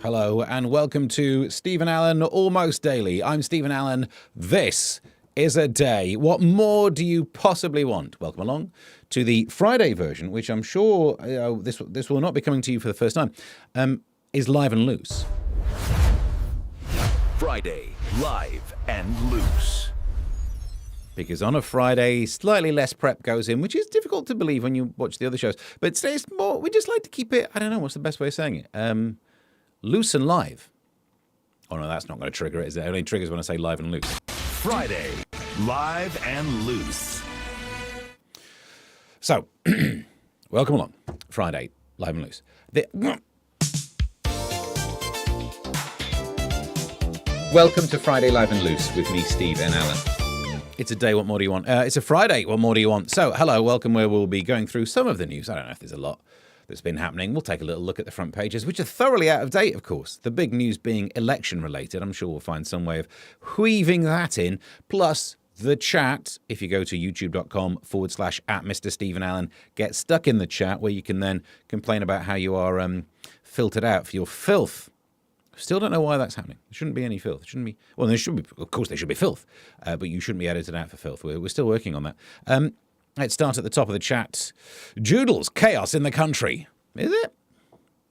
Hello and welcome to Stephen Allen Almost Daily. I'm Stephen Allen. This is a day. What more do you possibly want? Welcome along to the Friday version, which I'm sure this will not be coming to you for the first time, is live and loose. Friday, live and loose. Because on a Friday, slightly less prep goes in, which is difficult to believe when you watch the other shows. But today it's more, we just like to keep it, I don't know, what's the best way of saying it? Loose and live. Oh no, that's not going to trigger it, is it? It only triggers when I say live and loose. Friday, live and loose. So, welcome along. Friday, live and loose. Welcome to Friday, live and loose with me, Steve N. Allen. It's a day, what more do you want? It's a Friday, what more do you want? So, hello, welcome, where we'll be going through some of the news. I don't know if there's a lot that's been happening. We'll take a little look at the front pages, which are thoroughly out of date, of course. The big news being election related. I'm sure we'll find some way of weaving that in. Plus the chat. If you go to youtube.com/@Mr. Stephen Allen, get stuck in the chat where you can then complain about how you are filtered out for your filth. Still don't know why that's happening. There shouldn't be any filth. It shouldn't be. Well, there should be. Of course, there should be filth, but you shouldn't be edited out for filth. We're still working on that. Let's start at the top of the chat. Joodles, chaos in the country. Is it?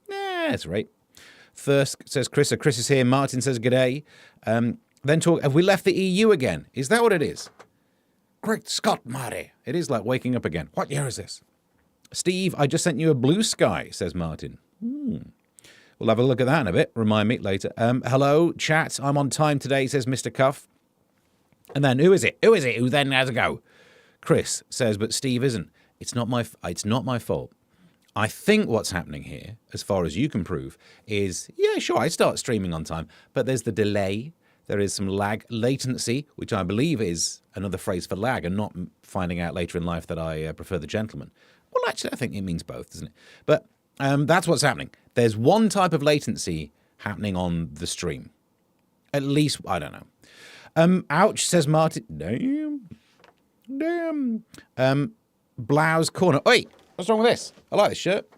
Yeah, that's right. First says Chris. So Chris is here. Martin says g'day. Then talk. Have we left the EU again? Is that what it is? Great Scott, Marty. It is like waking up again. What year is this? Steve, I just sent you a blue sky, says Martin. We'll have a look at that in a bit. Remind me later. Hello, chat. I'm on time today, says Mr. Cuff. And then who is it? Who is it? Who then has a go? Chris says, but Steve isn't. It's not my fault. I think what's happening here, as far as you can prove, is, yeah, sure, I start streaming on time, but there's the delay. There is some lag, latency, which I believe is another phrase for lag, and not finding out later in life that I prefer the gentleman. Well, actually, I think it means both, doesn't it? But that's what's happening. There's one type of latency happening on the stream. At least, I don't know. Ouch, says Martin. Damn. Blouse corner. Oi, what's wrong with this? I like this shirt.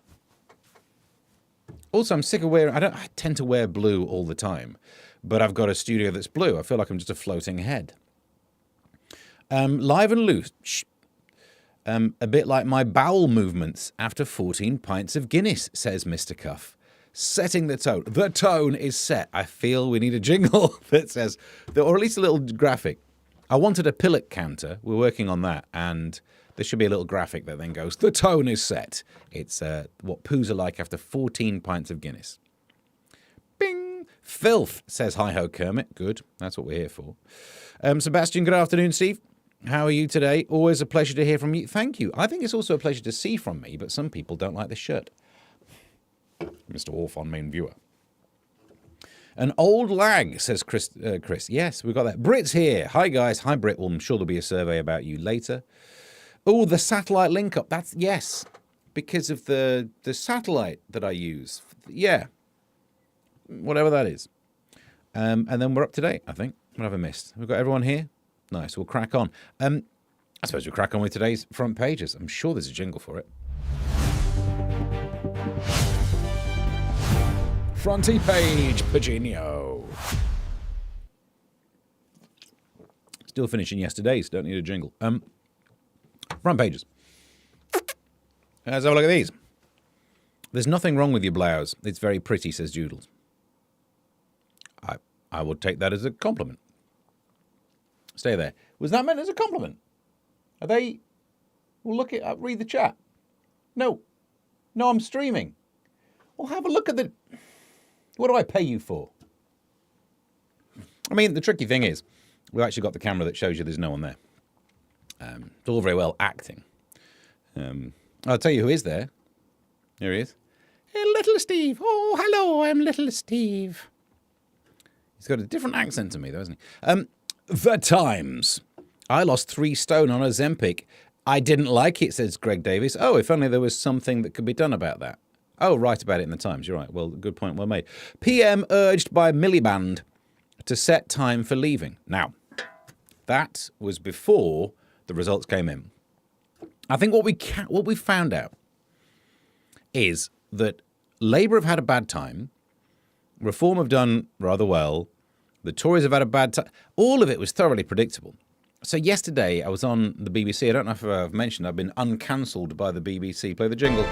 Also, I'm sick of wearing, I tend to wear blue all the time, but I've got a studio that's blue. I feel like I'm just a floating head. Live and loose. A bit like my bowel movements after 14 pints of Guinness, says Mr. Cuff. Setting the tone. The tone is set. I feel we need a jingle that says, or at least a little graphic. I wanted a pillock counter. We're working on that. And there should be a little graphic that then goes, the tone is set. It's what poos are like after 14 pints of Guinness. Bing. Filth, says hi-ho Kermit. Good. That's what we're here for. Sebastian, good afternoon, Steve. How are you today? Always a pleasure to hear from you. Thank you. I think it's also a pleasure to see from me, but some people don't like this shirt. Mr. Wolf on main viewer. An old lag, says Chris. Yes, we've got that. Brit's here. Hi, guys. Hi, Brit. Well, I'm sure there'll be a survey about you later. Oh, the satellite link up. That's, yes, because of the satellite that I use. Yeah. Whatever that is. And then we're up to date, I think. What have I missed? We've got everyone here. Nice. We'll crack on. I suppose we'll crack on with today's front pages. I'm sure there's a jingle for it. Fronty page, Pagino. Still finishing yesterday's. Don't need a jingle. Front pages. Let's have a look at these. There's nothing wrong with your blouse. It's very pretty, says Doodles. I would take that as a compliment. Stay there. Was that meant as a compliment? Are they? Well, look at. Read the chat. No, I'm streaming. Well, have a look at the. What do I pay you for? I mean, the tricky thing is, we've actually got the camera that shows you there's no one there. It's all very well acting. I'll tell you who is there. Here he is. Hey, little Steve. Oh, hello, I'm little Steve. He's got a different accent to me, though, hasn't he? The Times. I lost 3 stone on Ozempic. I didn't like it, says Greg Davis. Oh, if only there was something that could be done about that. Oh, write about it in the Times. You're right. Well, good point well made. PM urged by Miliband to set time for leaving. Now, that was before the results came in. I think what we found out is that Labour have had a bad time. Reform have done rather well. The Tories have had a bad time. All of it was thoroughly predictable. So yesterday I was on the BBC. I don't know if I've mentioned I've been uncancelled by the BBC. Play the jingle.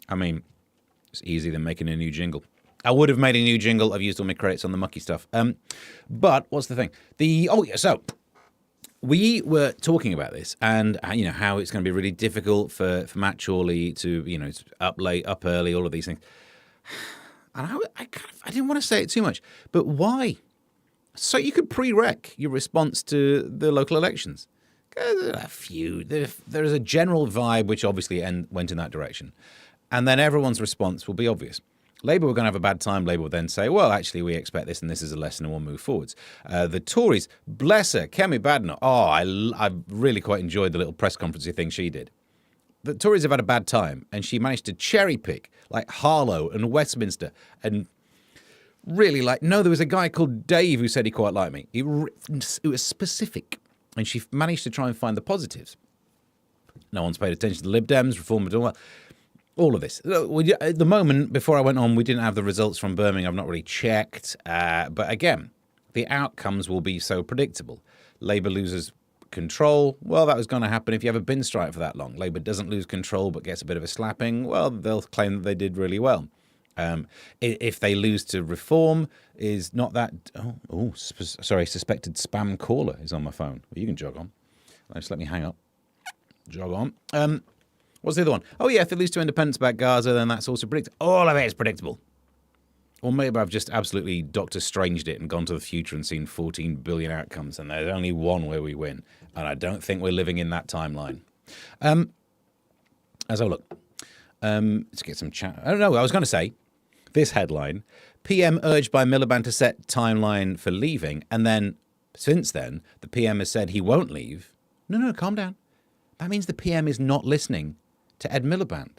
I mean, it's easier than making a new jingle. I would have made a new jingle. I've used all my credits on the mucky stuff. But what's the thing? So we were talking about this and, how it's going to be really difficult for Matt Chorley to, it's up late, up early, all of these things. And I didn't want to say it too much, but why? So you could pre-rec your response to the local elections. There is a general vibe which obviously went in that direction. And then everyone's response will be obvious. Labour were going to have a bad time. Labour will then say, well, actually, we expect this and this is a lesson and we'll move forwards. The Tories, bless her, Kemi Badenoch. I really quite enjoyed the little press conference thing she did. The Tories have had a bad time and she managed to cherry pick like Harlow and Westminster and really no, there was a guy called Dave who said he quite liked me. It was specific and she managed to try and find the positives. No one's paid attention to the Lib Dems, Reform, all of this. At the moment, before I went on, we didn't have the results from Birmingham. I've not really checked. But again, the outcomes will be so predictable. Labour loses control. Well, that was going to happen if you have a bin strike for that long. Labour doesn't lose control but gets a bit of a slapping. Well, they'll claim that they did really well. If they lose to Reform, is not that... suspected spam caller is on my phone. Well, you can jog on. Just let me hang up. Jog on. What's the other one? Oh, yeah, if they lose to independence about Gaza, then that's also predictable. All of it is predictable. Or maybe I've just absolutely Doctor Stranged it and gone to the future and seen 14 billion outcomes, and there's only one where we win. And I don't think we're living in that timeline. As I look, let's get some chat. I don't know, I was going to say, this headline, PM urged by Miliband to set timeline for leaving, and then, since then, the PM has said he won't leave. No, calm down. That means the PM is not listening to Ed Miliband.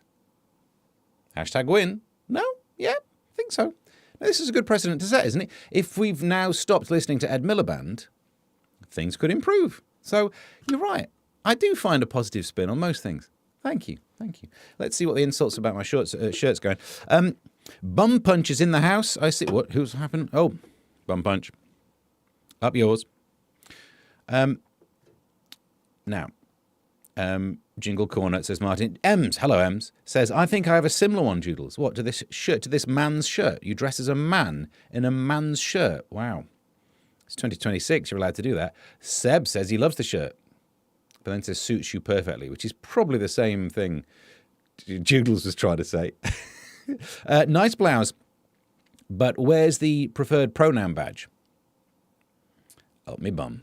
#win. No? Yeah, I think so. Now, this is a good precedent to set, isn't it? If we've now stopped listening to Ed Miliband, things could improve. So you're right. I do find a positive spin on most things. Thank you. Let's see what the insults about my shirt's going. Bum punch is in the house. I see. What? Who's happened? Oh, bum punch. Up yours. Now. Jingle Corner, says Martin. Ems, hello Ems, says, I think I have a similar one, Joodles. What, to this shirt, to this man's shirt? You dress as a man in a man's shirt. Wow. It's 2026, you're allowed to do that. Seb says he loves the shirt, but then says suits you perfectly, which is probably the same thing Joodles was trying to say. Nice blouse, but where's the preferred pronoun badge? Help me bum.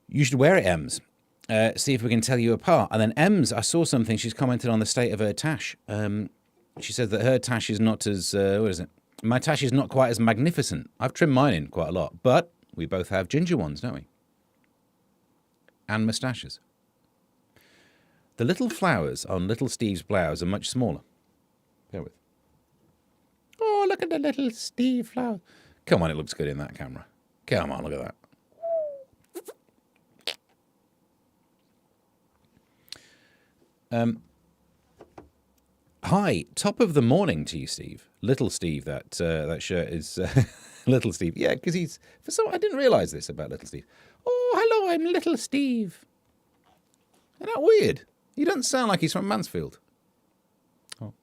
You should wear it, Ems. See if we can tell you apart. And then Ems, I saw something. She's commented on the state of her tash. She said that her tash is not as... what is it? My tash is not quite as magnificent. I've trimmed mine in quite a lot. But we both have ginger ones, don't we? And moustaches. The little flowers on little Steve's blouse are much smaller. Bear with. Oh, look at the little Steve flower. Come on, it looks good in that camera. Come on, look at that. Hi, top of the morning to you, Steve. Little Steve, that shirt is Little Steve. Yeah, because he's I didn't realise this about Little Steve. Oh, hello, I'm Little Steve. Isn't that weird? He doesn't sound like he's from Mansfield. Oh.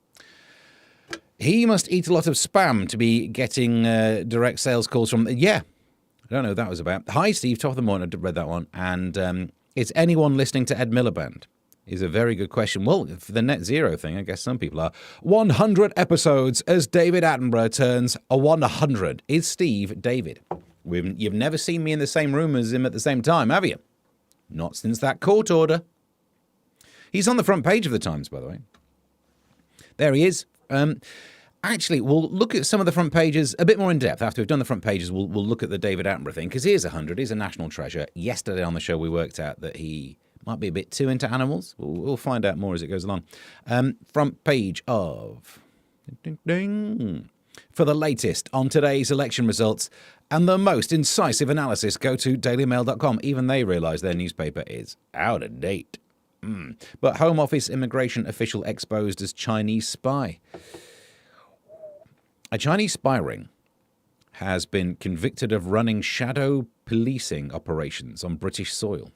He must eat a lot of spam to be getting direct sales calls from... Yeah, I don't know what that was about. Hi, Steve, top of the morning. I read that one. And is anyone listening to Ed Miliband? Is a very good question. Well, for the net zero thing, I guess some people are. 100 episodes as David Attenborough turns a 100. Is Steve David? You've never seen me in the same room as him at the same time, have you? Not since that court order. He's on the front page of the Times, by the way. There he is. Actually, we'll look at some of the front pages a bit more in depth. After we've done the front pages, we'll look at the David Attenborough thing, because he is 100. He's a national treasure. Yesterday on the show, we worked out that he... might be a bit too into animals. We'll find out more as it goes along. Front page of... Ding, ding. For the latest on today's election results and the most incisive analysis, go to dailymail.com. Even they realise their newspaper is out of date. But Home Office immigration official exposed as Chinese spy. A Chinese spy ring has been convicted of running shadow policing operations on British soil.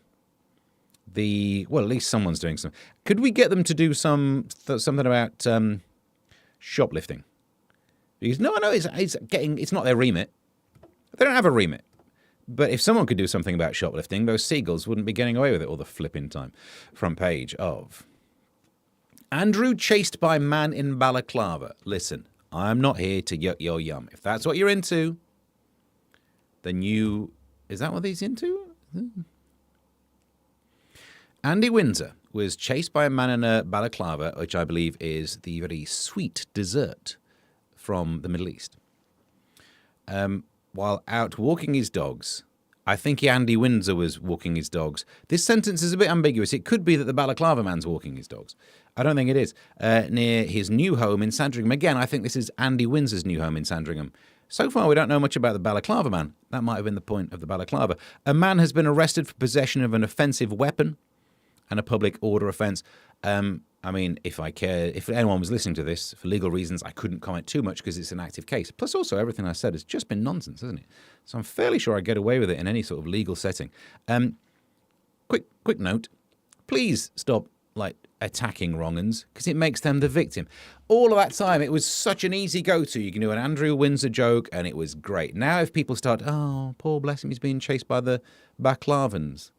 At least someone's doing some. Could we get them to do something about shoplifting? Because no, it's not their remit. They don't have a remit. But if someone could do something about shoplifting, those seagulls wouldn't be getting away with it all the flipping time. Front page of Andrew chased by man in balaclava. Listen, I'm not here to yuck your yum. If that's what you're into, then is that what he's into? Andy Windsor was chased by a man in a balaclava, which I believe is the very sweet dessert from the Middle East. While out walking his dogs. I think Andy Windsor was walking his dogs. This sentence is a bit ambiguous. It could be that the balaclava man's walking his dogs. I don't think it is. Near his new home in Sandringham. Again, I think this is Andy Windsor's new home in Sandringham. So far, we don't know much about the balaclava man. That might have been the point of the balaclava. A man has been arrested for possession of an offensive weapon and a public order offence. I mean, if anyone was listening to this for legal reasons, I couldn't comment too much because it's an active case. Plus, also, everything I said has just been nonsense, hasn't it? So I'm fairly sure I get away with it in any sort of legal setting. Quick note: please stop attacking wrong-uns because it makes them the victim. All of that time, it was such an easy go-to. You can do an Andrew Windsor joke, and it was great. Now, if people start, oh, poor bless him, he's being chased by the Baklavans,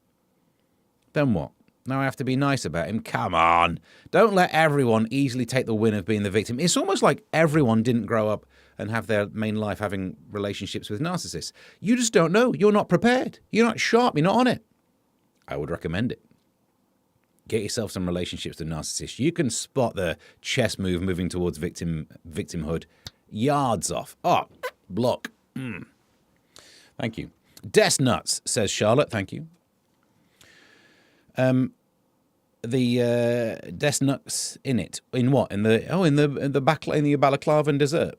then what? Now I have to be nice about him. Come on. Don't let everyone easily take the win of being the victim. It's almost like everyone didn't grow up and have their main life having relationships with narcissists. You just don't know. You're not prepared. You're not sharp. You're not on it. I would recommend it. Get yourself some relationships with narcissists. You can spot the chess move moving towards victimhood yards off. Oh, block. Thank you. Des nuts, says Charlotte. Thank you. The des nuts in it. In what? In the balaclavan dessert.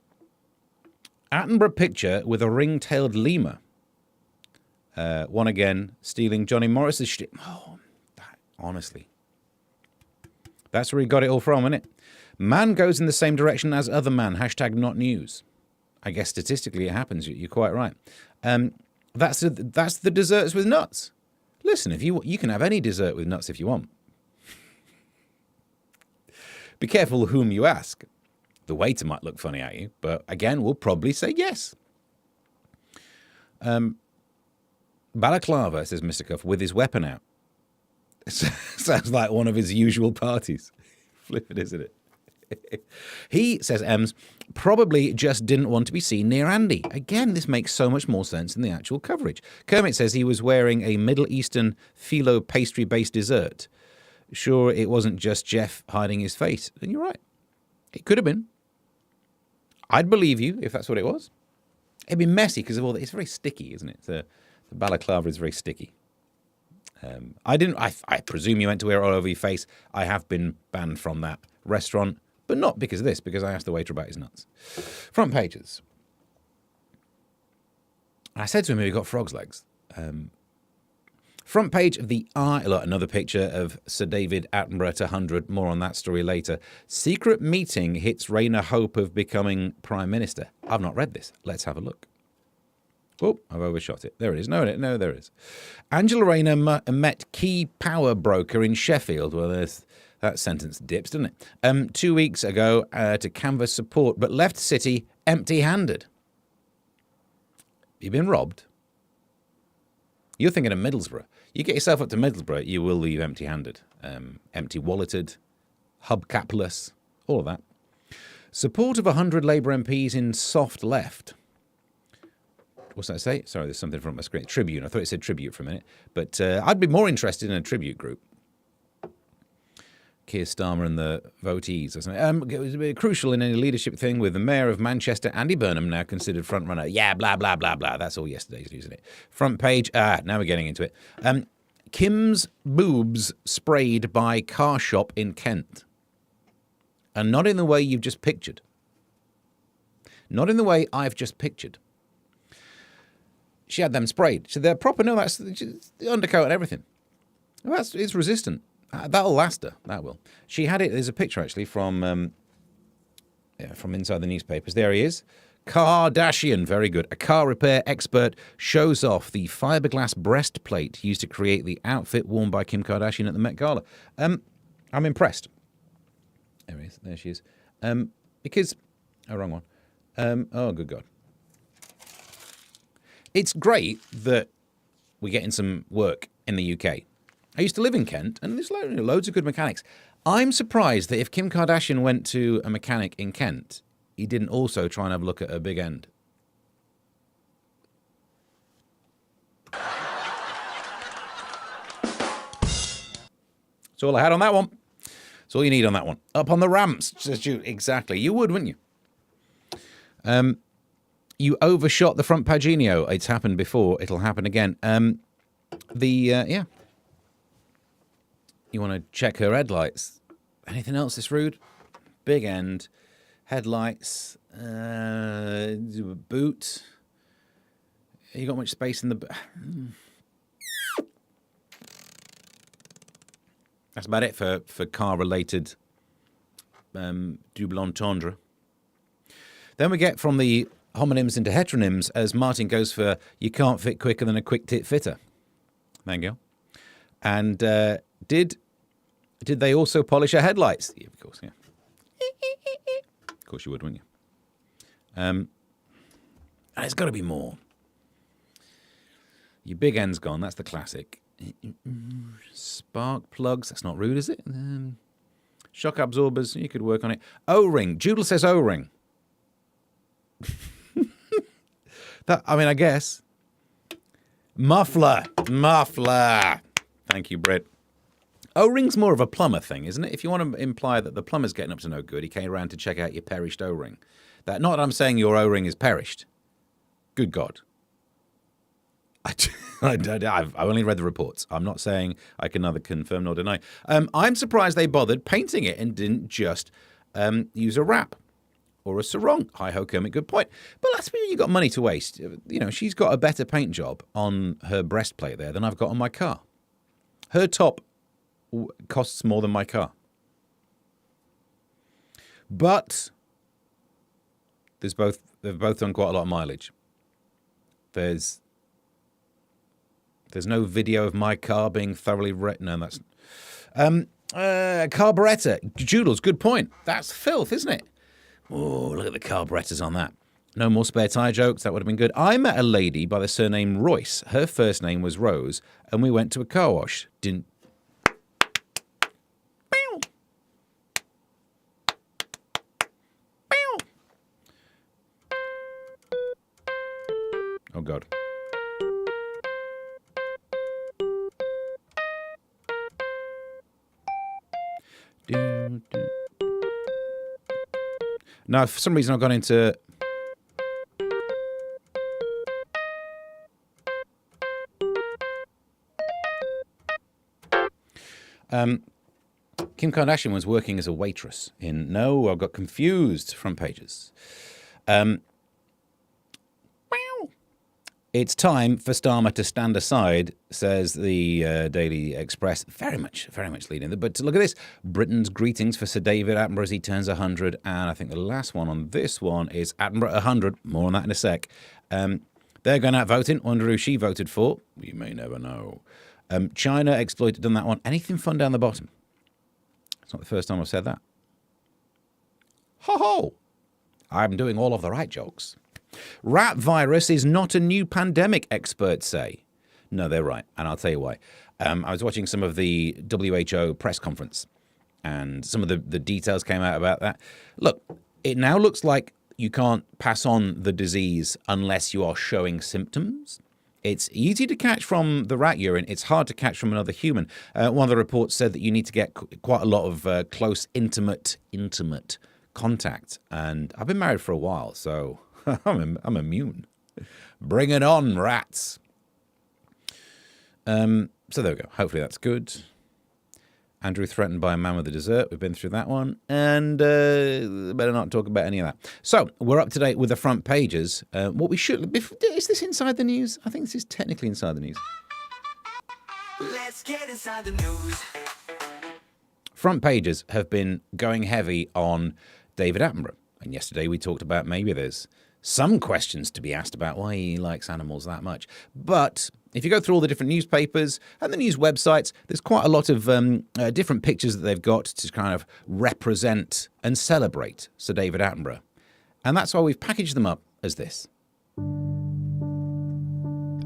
Attenborough picture with a ring-tailed lemur. One again stealing Johnny Morris's shit. Oh, honestly. That's where he got it all from, isn't it? Man goes in the same direction as other man. # not news. I guess statistically it happens. You're quite right. That's the desserts with nuts. Listen, if you can have any dessert with nuts if you want. Be careful whom you ask. The waiter might look funny at you, but again, we'll probably say yes. Balaclava, says Mr. Cuff, with his weapon out. Sounds like one of his usual parties. Flippin', isn't it? He, says Ems, probably just didn't want to be seen near Andy. Again, this makes so much more sense than the actual coverage. Kermit says he was wearing a Middle Eastern phyllo pastry-based dessert. Sure, it wasn't just Jeff hiding his face. And you're right. It could have been. I'd believe you if that's what it was. It'd be messy because of all that. It's very sticky, isn't it? The balaclava is very sticky. I presume you went to wear it all over your face. I have been banned from that restaurant. But not because of this, because I asked the waiter about his nuts. Front pages. I said to him, he got frog's legs. Front page of the Eye. Look, another picture of Sir David Attenborough at 100. More on that story later. Secret meeting hits Rayner hope of becoming Prime Minister. I've not read this. Let's have a look. Oh, I've overshot it. There it is. No, there it is. Angela Rayner met key power broker in Sheffield. Well, that sentence dips, doesn't it? 2 weeks ago to canvass support, but left City empty-handed. You've been robbed. You're thinking of Middlesbrough. You get yourself up to Middlesbrough, you will leave empty-handed. Empty-walleted, hubcapless, all of that. Support of 100 Labour MPs in soft left. What's that say? Sorry, there's something from my screen. Tribune. I thought it said Tribute for a minute. But I'd be more interested in a Tribute group. Keir Starmer and the votees or something. It was crucial in any leadership thing with the mayor of Manchester, Andy Burnham, now considered frontrunner. Yeah, blah, blah, blah, blah. That's all yesterday's news, isn't it? Front page. Now we're getting into it. Kim's boobs sprayed by car shop in Kent. And not in the way you've just pictured. Not in the way I've just pictured. She had them sprayed. So they're proper. No, that's the undercoat and everything. It's resistant. That'll last her. That will. She had it. There's a picture actually from inside the newspapers. There he is. Kardashian, very good. A car repair expert shows off the fiberglass breastplate used to create the outfit worn by Kim Kardashian at the Met Gala. I'm impressed. There he is. There she is. Because, wrong one. Oh, good God. It's great that we're getting some work in the UK. I used to live in Kent, and there's loads of good mechanics. I'm surprised that if Kim Kardashian went to a mechanic in Kent, he didn't also try and have a look at her big end. That's all I had on that one. That's all you need on that one. Up on the ramps. Exactly. You would, wouldn't you? You overshot the front paginio. It's happened before. It'll happen again. Yeah. You want to check her headlights. Anything else that's rude? Big end. Headlights. Boot. You got much space in the... That's about it for car-related double entendre. Then we get from the homonyms into heteronyms as Martin goes for you can't fit quicker than a quick tit fitter. Thank you. And did they also polish her headlights? Yeah, of course, yeah. Of course you would, wouldn't you? And it's got to be more. Your big end's gone. That's the classic. Spark plugs. That's not rude, is it? Shock absorbers. You could work on it. O-ring. Joodle says O-ring. I guess. Muffler. Thank you, Britt. O-ring's more of a plumber thing, isn't it? If you want to imply that the plumber's getting up to no good, he came around to check out your perished O-ring. Not that I'm saying your O-ring is perished. Good God. I've only read the reports. I'm not saying I can neither confirm nor deny. I'm surprised they bothered painting it and didn't just use a wrap or a sarong. Hi-ho, Kermit, good point. But that's where you got money to waste. You know, she's got a better paint job on her breastplate there than I've got on my car. Her top costs more than my car. But they've both done quite a lot of mileage. There's no video of my car being thoroughly written. No, that's carburetor. Joodles, good point. That's filth, isn't it? Oh, look at the carburetors on that. No more spare tyre jokes. That would have been good. I met a lady by the surname Royce. Her first name was Rose, and we went to a car wash. Didn't. Oh, God. Now, for some reason, I've gone into... Kim Kardashian was working as a waitress in... No, I've got confused front pages. It's time for Starmer to stand aside, says the Daily Express. Very much leading. But look at this. Britain's greetings for Sir David Attenborough as he turns 100. And I think the last one on this one is Attenborough 100. More on that in a sec. They're going out voting. Wonder who she voted for. We may never know. China done that one. Anything fun down the bottom? It's not the first time I've said that. Ho-ho! I'm doing all of the right jokes. Rat virus is not a new pandemic, experts say. No, they're right, and I'll tell you why. I was watching some of the WHO press conference, and some of the details came out about that. Look, it now looks like you can't pass on the disease unless you are showing symptoms. It's easy to catch from the rat urine. It's hard to catch from another human. One of the reports said that you need to get quite a lot of close, intimate contact. And I've been married for a while, so... I'm immune. Bring it on, rats. So there we go. Hopefully that's good. Andrew threatened by a man with a dessert. We've been through that one. And better not talk about any of that. So we're up to date with the front pages. What we should... Is this inside the news? I think this is technically inside the news. Let's get inside the news. front pages have been going heavy on David Attenborough. And yesterday we talked about maybe there's some questions to be asked about why he likes animals that much. But if you go through all the different newspapers and the news websites, there's quite a lot of different pictures that they've got to kind of represent and celebrate Sir David Attenborough. And that's why we've packaged them up as this.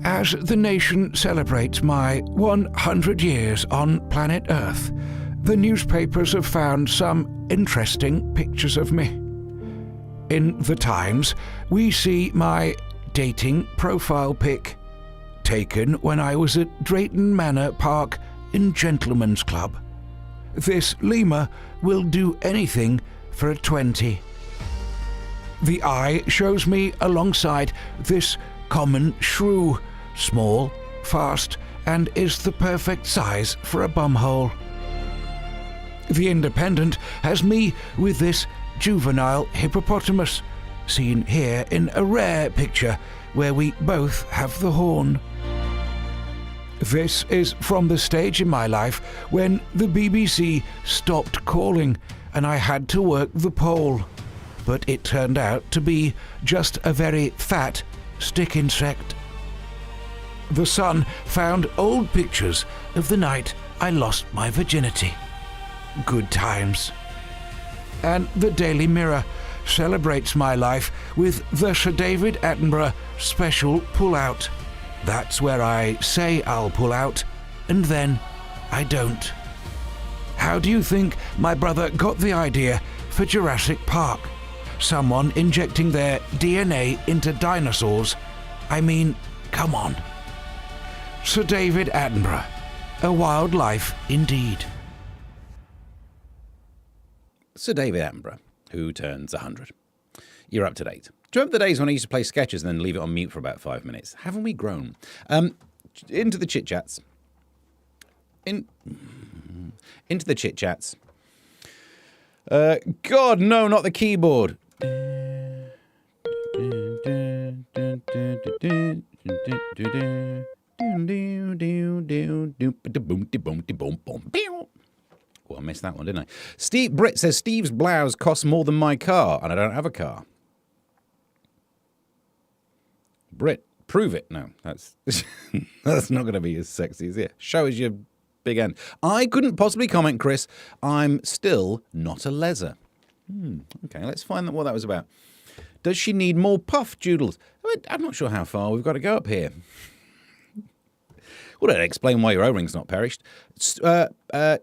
As the nation celebrates my 100 years on planet Earth, the newspapers have found some interesting pictures of me. In the Times, we see my dating profile pic, taken when I was at Drayton Manor Park in Gentleman's Club. This lemur will do anything for a 20. The Eye shows me alongside this common shrew, small, fast, and is the perfect size for a bumhole. The Independent has me with this juvenile hippopotamus, seen here in a rare picture where we both have the horn. This is from the stage in my life when the BBC stopped calling and I had to work the pole, but it turned out to be just a very fat stick insect. The Sun found old pictures of the night I lost my virginity. Good times. And the Daily Mirror celebrates my life with the Sir David Attenborough Special Pull-Out. That's where I say I'll pull out, and then I don't. How do you think my brother got the idea for Jurassic Park? Someone injecting their DNA into dinosaurs? I mean, come on. Sir David Attenborough, a wild life indeed. Sir David Attenborough, who turns 100. You're up to date. Do you remember the days when I used to play sketches and then leave it on mute for about 5 minutes? Haven't we grown? Into the chit-chats. Into the chit-chats. God, no, not the keyboard. Oh, I missed that one, didn't I? Steve Britt says Steve's blouse costs more than my car, and I don't have a car. Britt, prove it. No, that's that's not going to be as sexy as it. Show us your big end. I couldn't possibly comment, Chris. I'm still not a leser. Okay, let's find out what that was about. Does she need more puff doodles? I'm not sure how far we've got to go up here. Well, that'd explain why your O-ring's not perished.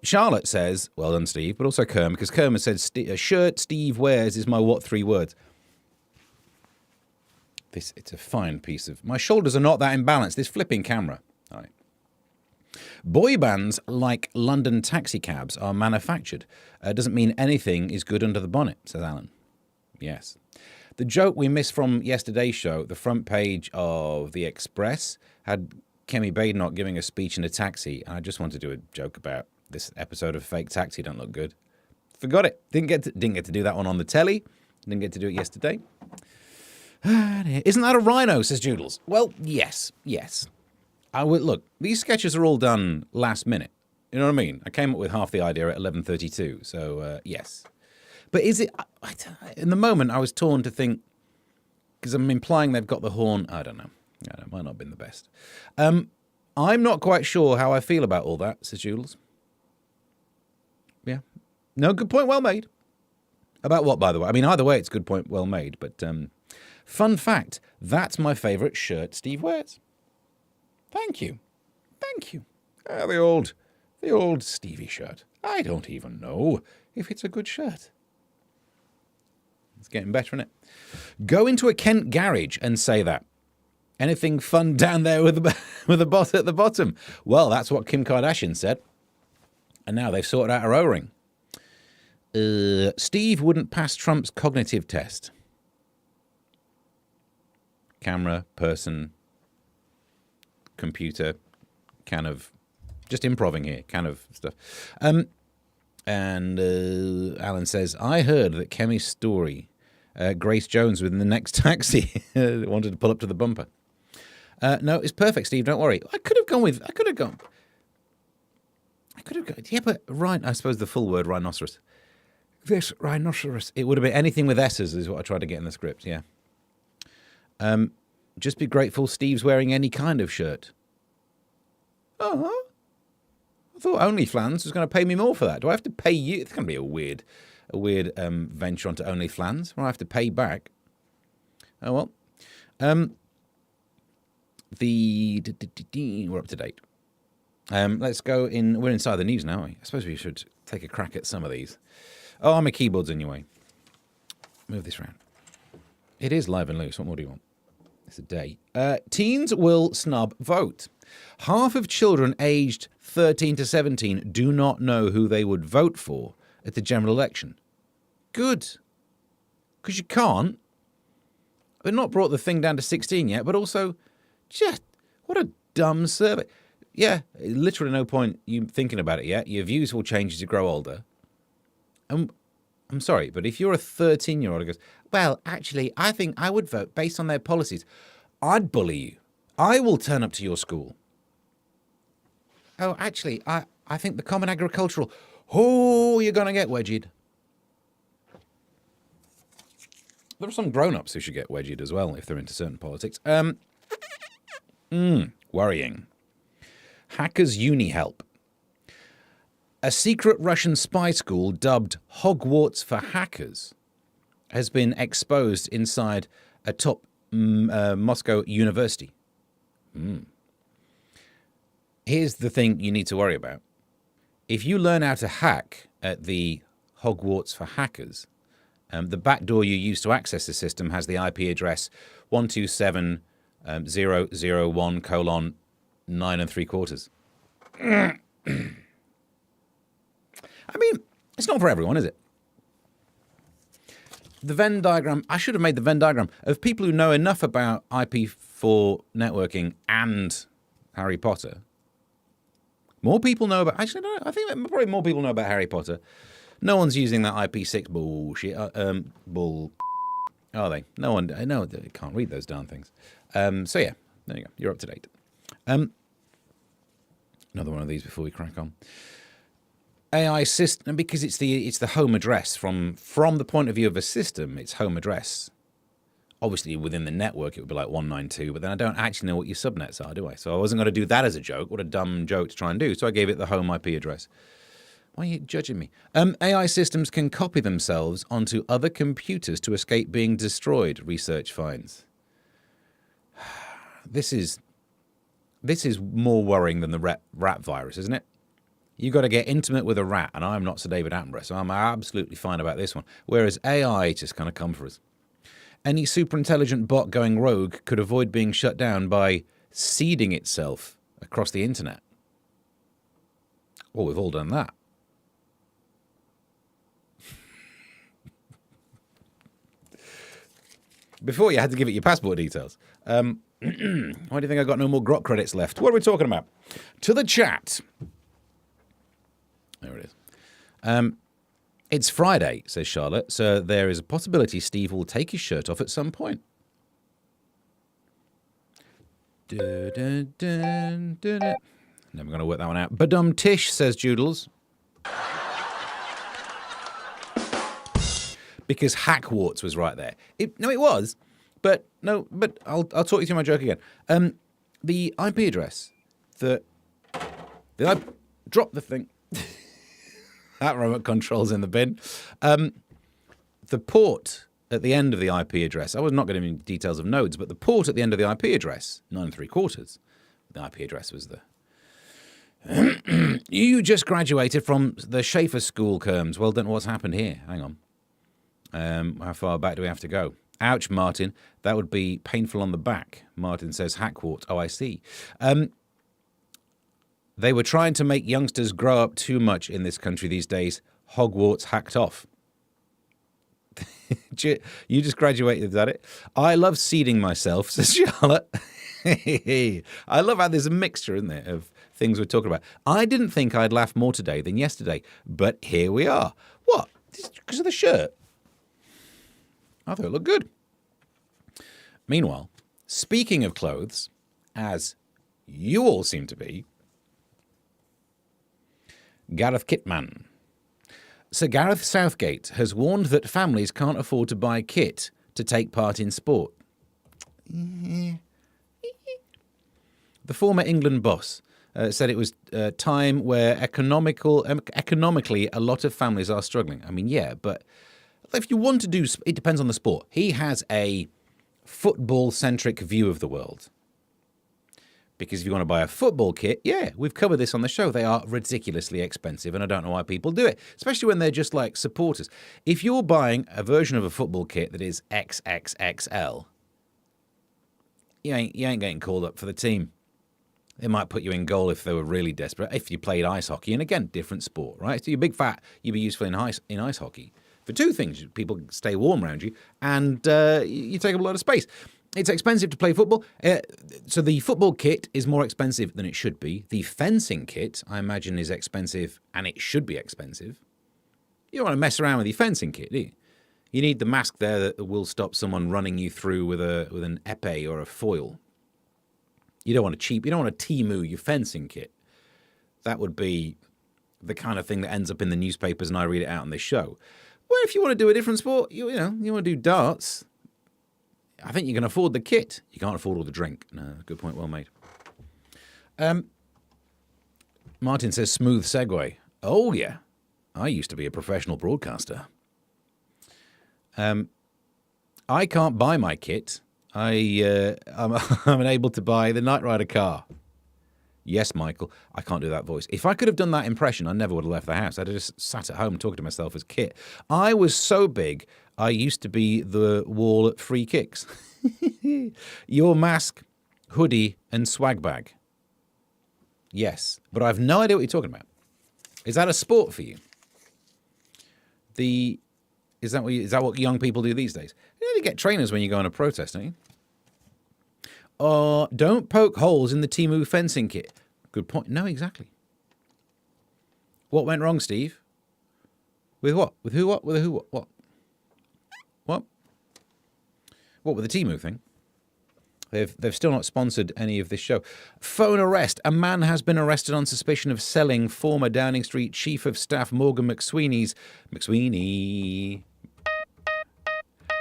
Charlotte says, well done, Steve, but also Kerm, because Kerm has said, a shirt Steve wears is my what 3 words. It's a fine piece of... My shoulders are not that imbalanced. This flipping camera. All right. Boy bands like London taxi cabs are manufactured. Doesn't mean anything is good under the bonnet, says Alan. Yes. The joke we missed from yesterday's show, the front page of The Express, had Kemi Badenoch giving a speech in a taxi. And I just want to do a joke about this episode of Fake Taxi Don't Look Good. Forgot it. Didn't get to do that one on the telly. Didn't get to do it yesterday. Isn't that a rhino, says Joodles. Well, yes. Look, these sketches are all done last minute. You know what I mean? I came up with half the idea at 11:32, so yes. But is it... in the moment, I was torn to think... Because I'm implying they've got the horn... I don't know. It might not have been the best. I'm not quite sure how I feel about all that, says Joodles. Yeah. No, good point, well made. About what, by the way? I mean, either way, it's good point, well made, but... fun fact, that's my favourite shirt Steve wears. Thank you. The old Stevie shirt. I don't even know if it's a good shirt. It's getting better, isn't it? Go into a Kent garage and say that. Anything fun down there with a bot at the bottom? Well, that's what Kim Kardashian said. And now they've sorted out her O-ring. Steve wouldn't pass Trump's cognitive test. Camera, person, computer, kind of, just improving here, kind of stuff. And Alan says, I heard that Kemi's story, Grace Jones within the next taxi wanted to pull up to the bumper. No, it's perfect, Steve, don't worry. I could have Could have got, yeah, but right, I suppose the full word rhinoceros. This rhinoceros. It would have been anything with S's is what I tried to get in the script, yeah. Just be grateful Steve's wearing any kind of shirt. Uh-huh. I thought OnlyFlans was going to pay me more for that. Do I have to pay you? It's going to be a weird venture onto OnlyFlans where I have to pay back. Oh, well. We're up to date. Let's go in. We're inside the news now, aren't we? I suppose we should take a crack at some of these. Oh, my keyboard's in your way. Move this round. It is live and loose. What more do you want? It's a day. Teens will snub vote. Half of children aged 13 to 17 do not know who they would vote for at the general election. Good. Because you can't. They've not brought the thing down to 16 yet, but also, just, what a dumb survey. Yeah, literally no point you thinking about it yet. Your views will change as you grow older. I'm sorry, but if you're a 13-year-old who goes, well, actually, I think I would vote based on their policies, I'd bully you. I will turn up to your school. Oh, actually, I think the Common Agricultural, you're going to get wedgied. There are some grown-ups who should get wedgied as well if they're into certain politics. Worrying. Hackers Uni Help. A secret Russian spy school dubbed Hogwarts for Hackers has been exposed inside a top Moscow university. Here's the thing you need to worry about. If you learn how to hack at the Hogwarts for Hackers, the backdoor you use to access the system has the IP address 127.001:9 3/4. I mean, it's not for everyone, is it? The Venn diagram, I should have made the Venn diagram of people who know enough about IP4 networking and Harry Potter. More people know about, actually, no, I think probably more people know about Harry Potter. No one's using that IP6 bullshit, are they? No one, no, they can't read those darn things. So yeah, there you go, you're up to date. Another one of these before we crack on. AI system, because it's the home address from the point of view of a system, it's home address. Obviously, within the network, it would be like 192, but then I don't actually know what your subnets are, do I? So I wasn't going to do that as a joke. What a dumb joke to try and do. So I gave it the home IP address. Why are you judging me? AI systems can copy themselves onto other computers to escape being destroyed, research finds. This is more worrying than the rat virus, isn't it? You've got to get intimate with a rat, and I'm not Sir David Attenborough, so I'm absolutely fine about this one. Whereas AI just kind of come for us. Any super-intelligent bot going rogue could avoid being shut down by seeding itself across the internet. Well, we've all done that. Before you had to give it your passport details. Why do you think I got no more grok credits left? What are we talking about? To the chat. There it is. It's Friday, says Charlotte, so there is a possibility Steve will take his shirt off at some point. Never going to work that one out. Badum Tish, says Joodles. Because Hackwarts was right there. It was, but I'll talk you through my joke again. The IP address, did I drop the thing? That remote control's in the bin. The port at the end of the IP address, I was not going to give details of nodes, but the port at the end of the IP address, 9 3/4, the IP address was the... You just graduated from the Schaefer School, Kerms. Well done, what's happened here? Hang on. How far back do we have to go? Ouch, Martin. That would be painful on the back. Martin says Hackwart. Oh, I see. They were trying to make youngsters grow up too much in this country these days. Hogwarts hacked off. You just graduated, is that it? I love seeding myself, says Charlotte. I love how there's a mixture, isn't there, of things we're talking about. I didn't think I'd laugh more today than yesterday, but here we are. What? Because of the shirt? I thought it looked good. Meanwhile, speaking of clothes, as you all seem to be, Gareth Kitman. Sir Gareth Southgate has warned that families can't afford to buy kit to take part in sport. The former England boss said it was a time where economically a lot of families are struggling. I mean, yeah, but if you want to do, it depends on the sport. He has a football-centric view of the world. Because if you want to buy a football kit, yeah, we've covered this on the show. They are ridiculously expensive, and I don't know why people do it, especially when they're just like supporters. If you're buying a version of a football kit that is XXXL, you ain't getting called up for the team. They might put you in goal if they were really desperate, if you played ice hockey, and again, different sport, right? So you're big fat, you'd be useful in ice hockey. For two things, people stay warm around you, and you take up a lot of space. It's expensive to play football, so the football kit is more expensive than it should be. The fencing kit, I imagine, is expensive, and it should be expensive. You don't want to mess around with your fencing kit, do you? You need the mask there that will stop someone running you through with an épée or a foil. You don't want to Temu your fencing kit. That would be the kind of thing that ends up in the newspapers, and I read it out on this show. Well, if you want to do a different sport, you want to do darts, I think you can afford the kit. You can't afford all the drink. No, good point, well made. Martin says, smooth segue. Oh, yeah. I used to be a professional broadcaster. I can't buy my kit. I'm unable to buy the Knight Rider car. Yes, Michael, I can't do that voice. If I could have done that impression, I never would have left the house. I'd have just sat at home talking to myself as Kit. I was so big, I used to be the wall at Free Kicks. Your mask, hoodie, and swag bag. Yes, but I have no idea what you're talking about. Is that a sport for you? Is that what young people do these days? You get trainers when you go on a protest, don't you? Don't poke holes in the Temu fencing kit. Good point. No, exactly. What went wrong, Steve? With what? With who? What? With a who? What? What? What? What with the Temu thing? They've still not sponsored any of this show. Phone arrest. A man has been arrested on suspicion of selling former Downing Street Chief of Staff Morgan McSweeney.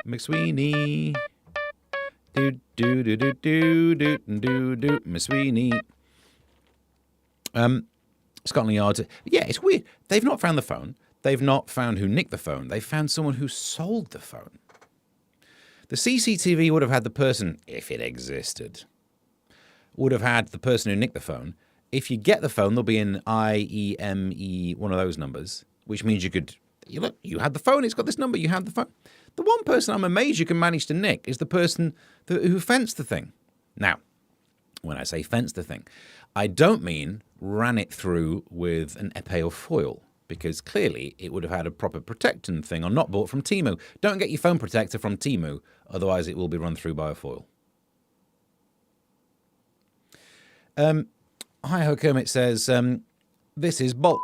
Miss Sweeney. Scotland Yard. Yeah, it's weird. They've not found the phone. They've not found who nicked the phone. They found someone who sold the phone. The CCTV would have had the person, if it existed, would have had the person who nicked the phone. If you get the phone, there'll be an IEME, one of those numbers, which means you had the phone. It's got this number. You had the phone. The one person I'm amazed you can manage to nick is the person who fenced the thing. Now, when I say fenced the thing, I don't mean ran it through with an épée or foil, because clearly it would have had a proper protecting thing or not bought from Temu. Don't get your phone protector from Temu, otherwise it will be run through by a foil. Hi Ho Kermit says, this is bulk.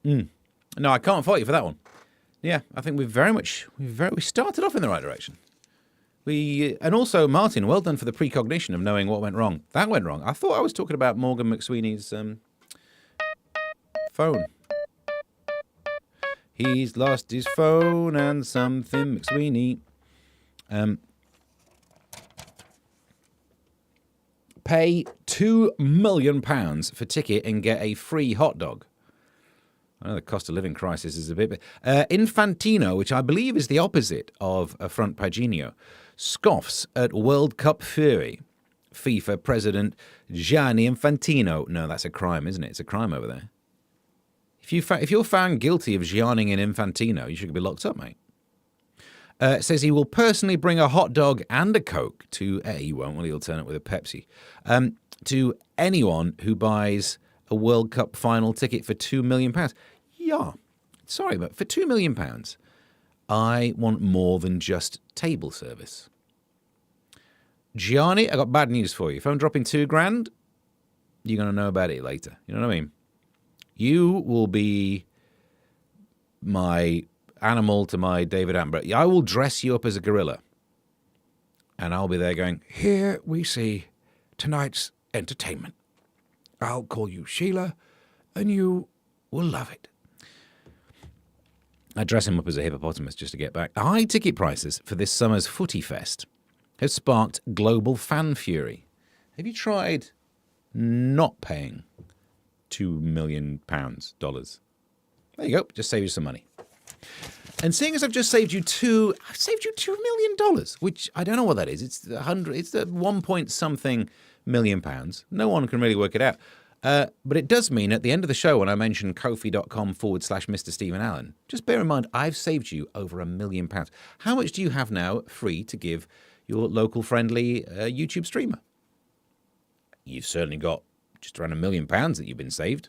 No, I can't fault you for that one. Yeah, I think we started off in the right direction. And also, Martin, well done for the precognition of knowing what went wrong. That went wrong. I thought I was talking about Morgan McSweeney's phone. He's lost his phone and something McSweeney. Pay £2 million for ticket and get a free hot dog. I know the cost of living crisis is a bit... Infantino, which I believe is the opposite of Front Paginio, scoffs at World Cup fury. FIFA President Gianni Infantino. No, that's a crime, isn't it? It's a crime over there. If you're found guilty of Gianning and Infantino, you should be locked up, mate. Says he will personally bring a hot dog and a Coke to... he won't, well, he'll turn it with a Pepsi. To anyone who buys a World Cup final ticket for £2 million. Yeah, sorry, but for £2 million, I want more than just table service. Gianni, I got bad news for you. If I'm dropping $2,000, you're going to know about it later. You know what I mean? You will be my animal to my David Attenborough. I will dress you up as a gorilla. And I'll be there going, here we see tonight's entertainment. I'll call you Sheila, and you will love it. I dress him up as a hippopotamus just to get back. High ticket prices for this summer's Footy Fest have sparked global fan fury. Have you tried not paying £2 million? There you go. Just save you some money. And seeing as I've saved you $2 million, which I don't know what that is. It's the 1 point something million pounds. No one can really work it out. But it does mean at the end of the show when I mention kofi.com/Mr. Stephen Allen, just bear in mind I've saved you over £1 million. How much do you have now free to give your local friendly YouTube streamer? You've certainly got just around £1 million that you've been saved.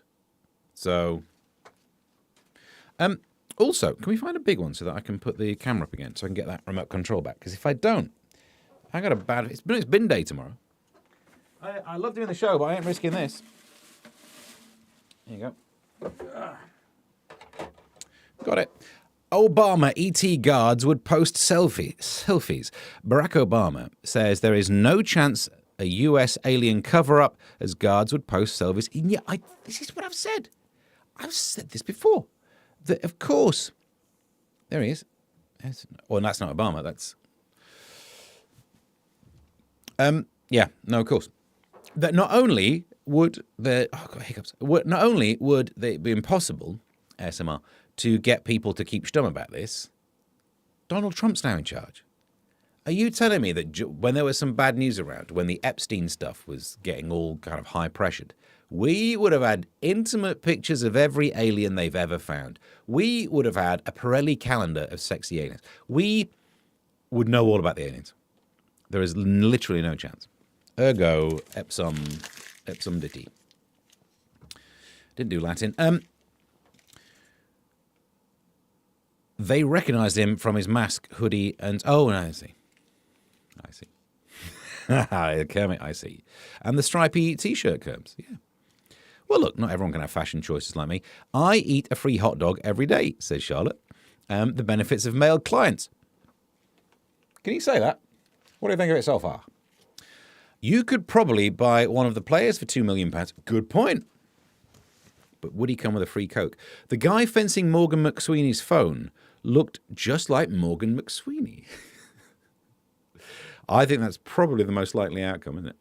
So, also, can we find a big one so that I can put the camera up again so I can get that remote control back? Because if I don't, I got a bad... It's bin day tomorrow. I love doing the show, but I ain't risking this. There you go. Got it. Obama ET guards would post selfies. Barack Obama says there is no chance a US alien cover-up as guards would post selfies. And yeah, this is what I've said. I've said this before. That, of course, there he is. Well, that's not Obama. That's yeah, no, of course. That not only would not only would it be impossible, ASMR, to get people to keep stum about this, Donald Trump's now in charge. Are you telling me that when there was some bad news around, when the Epstein stuff was getting all kind of high-pressured, we would have had intimate pictures of every alien they've ever found. We would have had a Pirelli calendar of sexy aliens. We would know all about the aliens. There is literally no chance. Ergo, ipsum diti. Didn't do Latin. They recognised him from his mask, hoodie, and... Oh, no, I see. Kermit, I see. And the stripy T-shirt combs, yeah. Well, look, not everyone can have fashion choices like me. I eat a free hot dog every day, says Charlotte. The benefits of male clients. Can you say that? What do you think of it so far? You could probably buy one of the players for £2 million. Good point. But would he come with a free Coke? The guy fencing Morgan McSweeney's phone looked just like Morgan McSweeney. I think that's probably the most likely outcome, isn't it?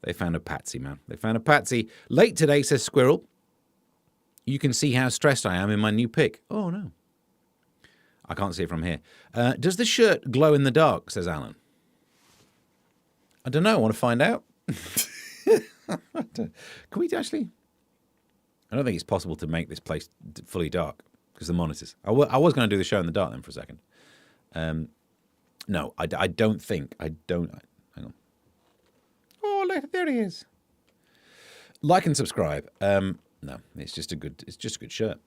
They found a patsy, man. They found a patsy. Late today, says Squirrel. You can see how stressed I am in my new pic. Oh, no. I can't see it from here. Does the shirt glow in the dark, says Alan. I don't know. I want to find out. Can we actually... I don't think it's possible to make this place fully dark because the monitors. I was going to do the show in the dark then for a second. No, I don't think. Hang on. Oh, look, there he is. Like and subscribe. No, it's just a good shirt.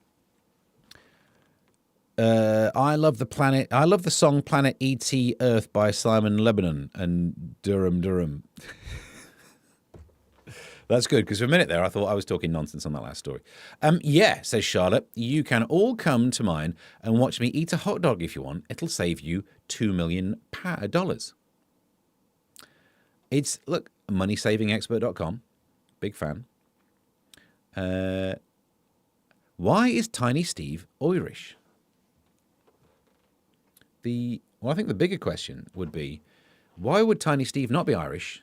I love the song Planet E.T. Earth by Simon Lebanon and Durham. That's good, because for a minute there I thought I was talking nonsense on that last story. Yeah, says Charlotte, you can all come to mine and watch me eat a hot dog if you want. It'll save you $2 million. It's, look, moneysavingexpert.com. Big fan. Why is Tiny Steve Irish? I think the bigger question would be, why would Tiny Steve not be Irish?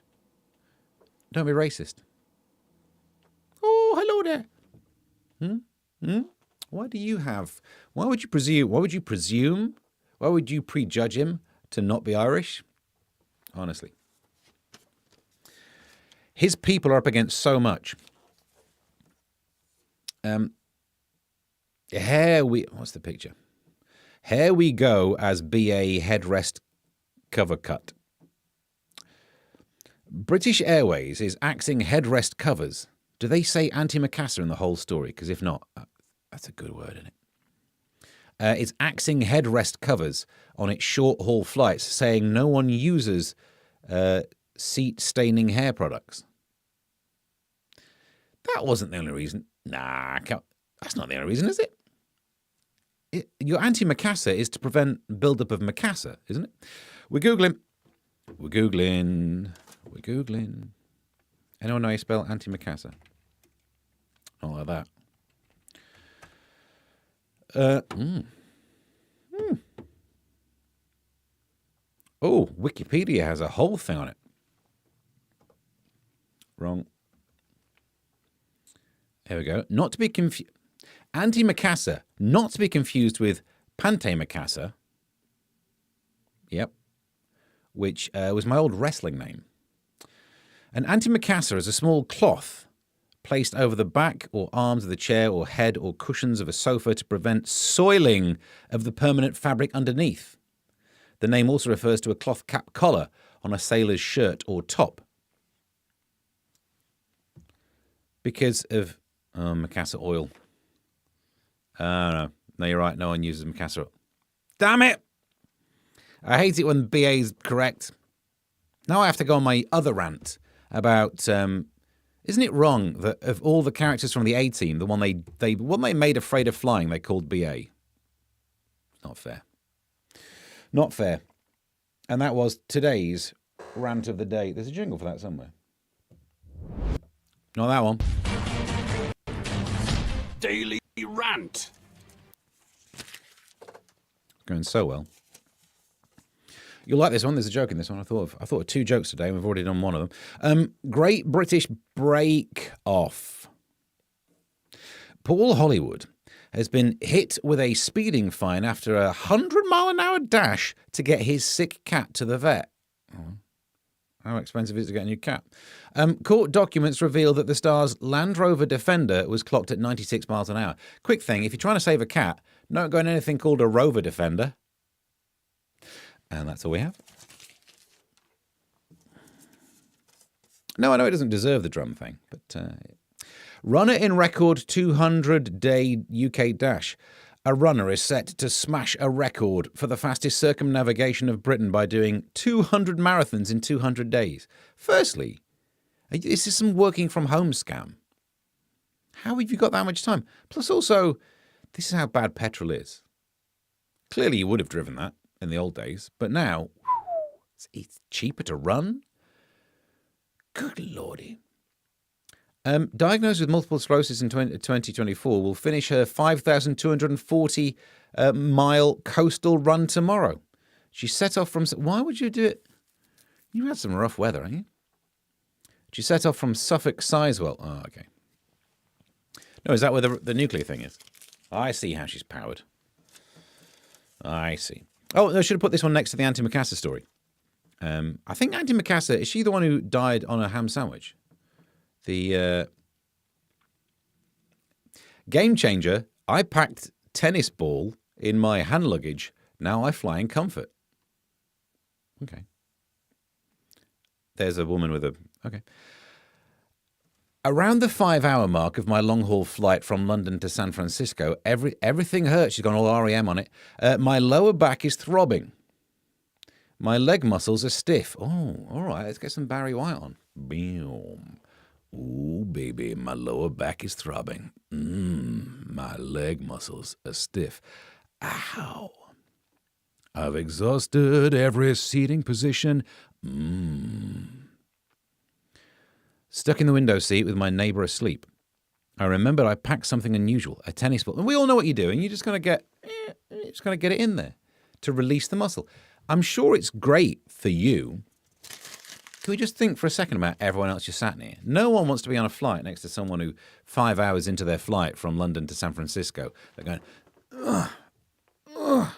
Don't be racist. Oh, hello there. Why would you presume? Why would you prejudge him to not be Irish? Honestly. His people are up against so much. What's the picture? Here we go as BA headrest cover cut. British Airways is axing headrest covers. Do they say antimacassar in the whole story? Because if not, that's a good word, isn't it? It's axing headrest covers on its short-haul flights, saying no one uses seat-staining hair products. That wasn't the only reason. Nah, that's not the only reason, is it? Your antimacassar is to prevent build-up of macassar, isn't it? We're Googling. Anyone know how you spell antimacassar? Not like that. Oh, Wikipedia has a whole thing on it. Wrong. Here we go. Not to be confused. Antimacassar, not to be confused with Pantamacassar. Yep. Which was my old wrestling name. An antimacassar is a small cloth placed over the back or arms of the chair or head or cushions of a sofa to prevent soiling of the permanent fabric underneath. The name also refers to a cloth cap collar on a sailor's shirt or top. Because of macassar oil. No, you're right. No one uses macassar oil. Damn it! I hate it when BA's correct. Now I have to go on my other rant about, isn't it wrong that of all the characters from the A-Team, the one they made afraid of flying, they called BA? Not fair. Not fair. And that was today's rant of the day. There's a jingle for that somewhere. Not that one. Daily Rant. Going so well. You'll like this one. There's a joke in this one. I thought of 2 jokes today, and we've already done one of them. Great British Break Off. Paul Hollywood has been hit with a speeding fine after a 100-mile-an-hour dash to get his sick cat to the vet. How expensive is it to get a new cat? Court documents reveal that the star's Land Rover Defender was clocked at 96 miles an hour. Quick thing, if you're trying to save a cat, don't go in anything called a Rover Defender. And that's all we have. No, I know it doesn't deserve the drum thing, but runner in record 200-day UK dash. A runner is set to smash a record for the fastest circumnavigation of Britain by doing 200 marathons in 200 days. Firstly, is this some working from home scam? How have you got that much time? Plus also, this is how bad petrol is. Clearly you would have driven that in the old days, but now it's cheaper to run. Good lordy. Diagnosed with multiple sclerosis in 2024, will finish her 5,240-mile coastal run tomorrow. She set off from... Why would you do it? You had some rough weather, haven't you? She set off from Suffolk Sizewell. Oh, okay. No, is that where the nuclear thing is? I see how she's powered. I see. Oh, I should have put this one next to the antimacassar story. I think antimacassar, is she the one who died on a ham sandwich? The game changer, I packed tennis ball in my hand luggage. Now I fly in comfort. Okay. There's a woman with a... Okay. Around the 5-hour mark of my long-haul flight from London to San Francisco, everything hurts. She's gone all REM on it. My lower back is throbbing. My leg muscles are stiff. Oh, all right. Let's get some Barry White on. Boom. Ooh, baby, my lower back is throbbing. My leg muscles are stiff. Ow. I've exhausted every seating position. Stuck in the window seat with my neighbour asleep. I remembered I packed something unusual, a tennis ball. And we all know what you're doing. You're just going to get it in there to release the muscle. I'm sure it's great for you. Can we just think for a second about everyone else you're sat near? No one wants to be on a flight next to someone who 5 hours into their flight from London to San Francisco, they're going, ugh, ugh.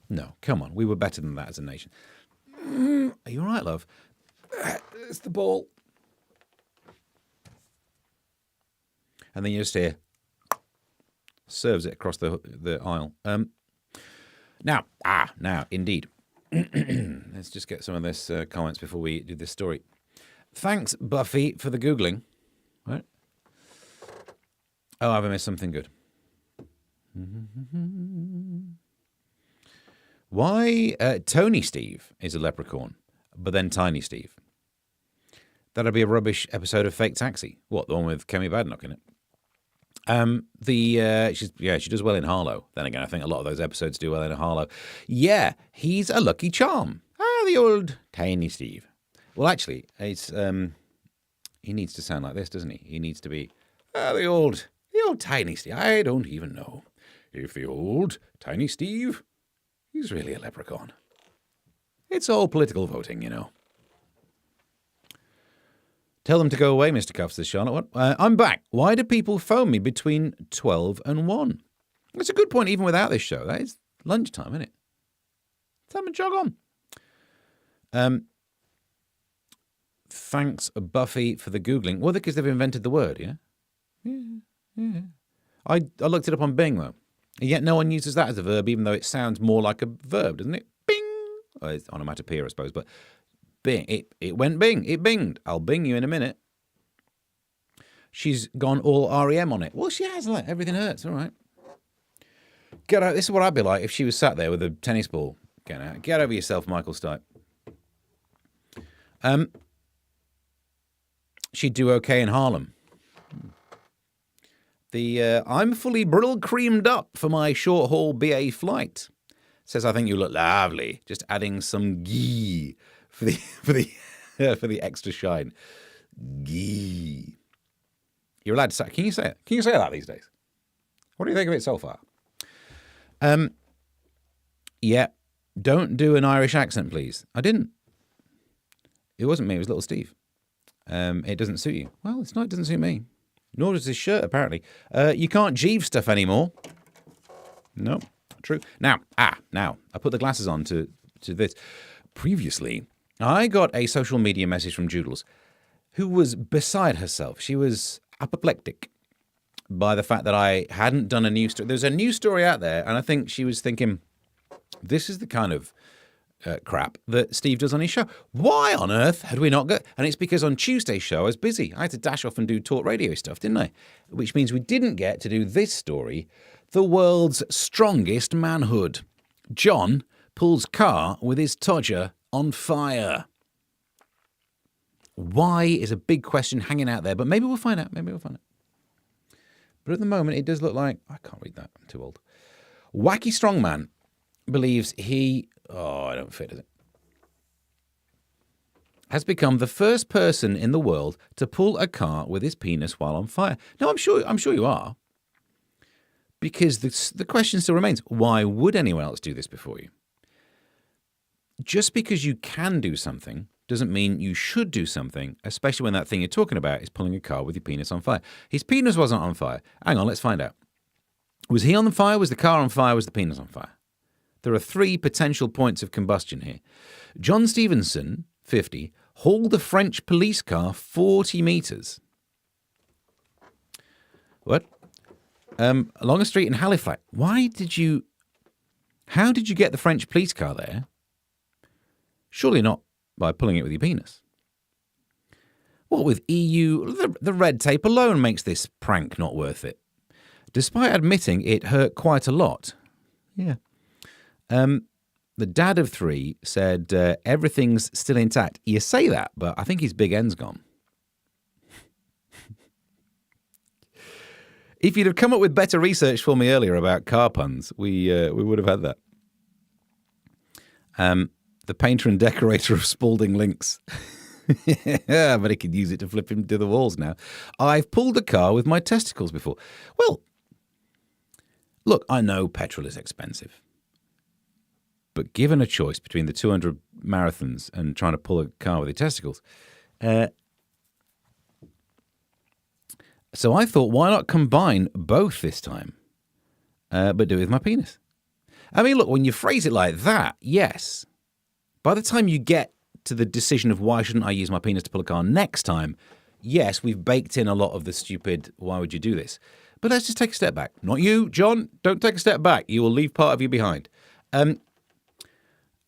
No, come on. We were better than that as a nation. Are you all right, love? It's the ball. And then you just hear, serves it across the aisle. Now, indeed. Let's just get some of this comments before we do this story. Thanks, Buffy, for the Googling. Right? Oh, have I missed something good? Why Tony Steve is a leprechaun, but then Tiny Steve? That'd be a rubbish episode of Fake Taxi. What, the one with Kemi Badnock in it? She does well in Harlow. Then again, I think a lot of those episodes do well in Harlow. Yeah, he's a lucky charm. The old Tiny Steve. Well, actually, it's he needs to sound like this, doesn't he? He needs to be the old The old Tiny Steve. I don't even know if the old Tiny Steve is really a leprechaun. It's all political voting, you know. Tell them to go away, Mr. Cuff, says Charlotte. What? I'm back. Why do people phone me between 12 and 1? That's a good point, even without this show. That is lunchtime, isn't it? Time to jog on. Thanks, Buffy, for the Googling. Well, because they've invented the word, yeah? Yeah. I looked it up on Bing, though. And yet no one uses that as a verb, even though it sounds more like a verb, doesn't it? Bing! Well, it's onomatopoeia, I suppose, but bing. It went bing. It binged. I'll bing you in a minute. She's gone all REM on it. Well, she has, like, everything hurts, all right. Get out. This is what I'd be like if she was sat there with a tennis ball. Get over yourself, Michael Stipe. She'd do okay in Harlem. I'm fully brill creamed up for my short haul BA flight. Says I think you look lovely. Just adding some ghee for the extra shine. Ghee. You're allowed to say. Can you say it? Can you say that these days? What do you think of it so far? Yeah. Don't do an Irish accent, please. I didn't. It wasn't me. It was little Steve. It doesn't suit you. Well, it's not. It doesn't suit me. Nor does his shirt, apparently. You can't Jeeve stuff anymore. No, true. Now, I put the glasses on to this. Previously, I got a social media message from Joodles, who was beside herself. She was apoplectic by the fact that I hadn't done a news story. There's a news story out there, and I think she was thinking, this is the kind of crap that Steve does on his show. Why on earth had we not got... And it's because on Tuesday's show I was busy. I had to dash off and do talk radio stuff, didn't I? Which means we didn't get to do this story, the world's strongest manhood. John pulls car with his Todger on fire. Why is a big question hanging out there, but maybe we'll find out. But at the moment, it does look like... I can't read that. I'm too old. Wacky Strongman believes he... Oh, I don't fit, is it? Has become the first person in the world to pull a car with his penis while on fire. No, I'm sure you are. Because the question still remains, why would anyone else do this before you? Just because you can do something doesn't mean you should do something, especially when that thing you're talking about is pulling a car with your penis on fire. His penis wasn't on fire. Hang on, let's find out. Was he on the fire? Was the car on fire? Was the penis on fire? There are 3 potential points of combustion here. John Stevenson, 50, hauled a French police car 40 metres. What? Along a street in Halifax. How did you get the French police car there? Surely not by pulling it with your penis. What with EU, the red tape alone makes this prank not worth it. Despite admitting it hurt quite a lot. Yeah. The dad of 3 said, everything's still intact. You say that, but I think his big end's gone. If you'd have come up with better research for me earlier about car puns, we would have had that. The painter and decorator of Spalding Links. Yeah, but he could use it to flip him to the walls now. I've pulled a car with my testicles before. Well, look, I know petrol is expensive. But given a choice between the 200 marathons and trying to pull a car with your testicles, so I thought, why not combine both this time, but do it with my penis? I mean, look, when you phrase it like that, yes. By the time you get to the decision of why shouldn't I use my penis to pull a car next time, yes, we've baked in a lot of the stupid, why would you do this? But let's just take a step back. Not you, John. Don't take a step back. You will leave part of you behind.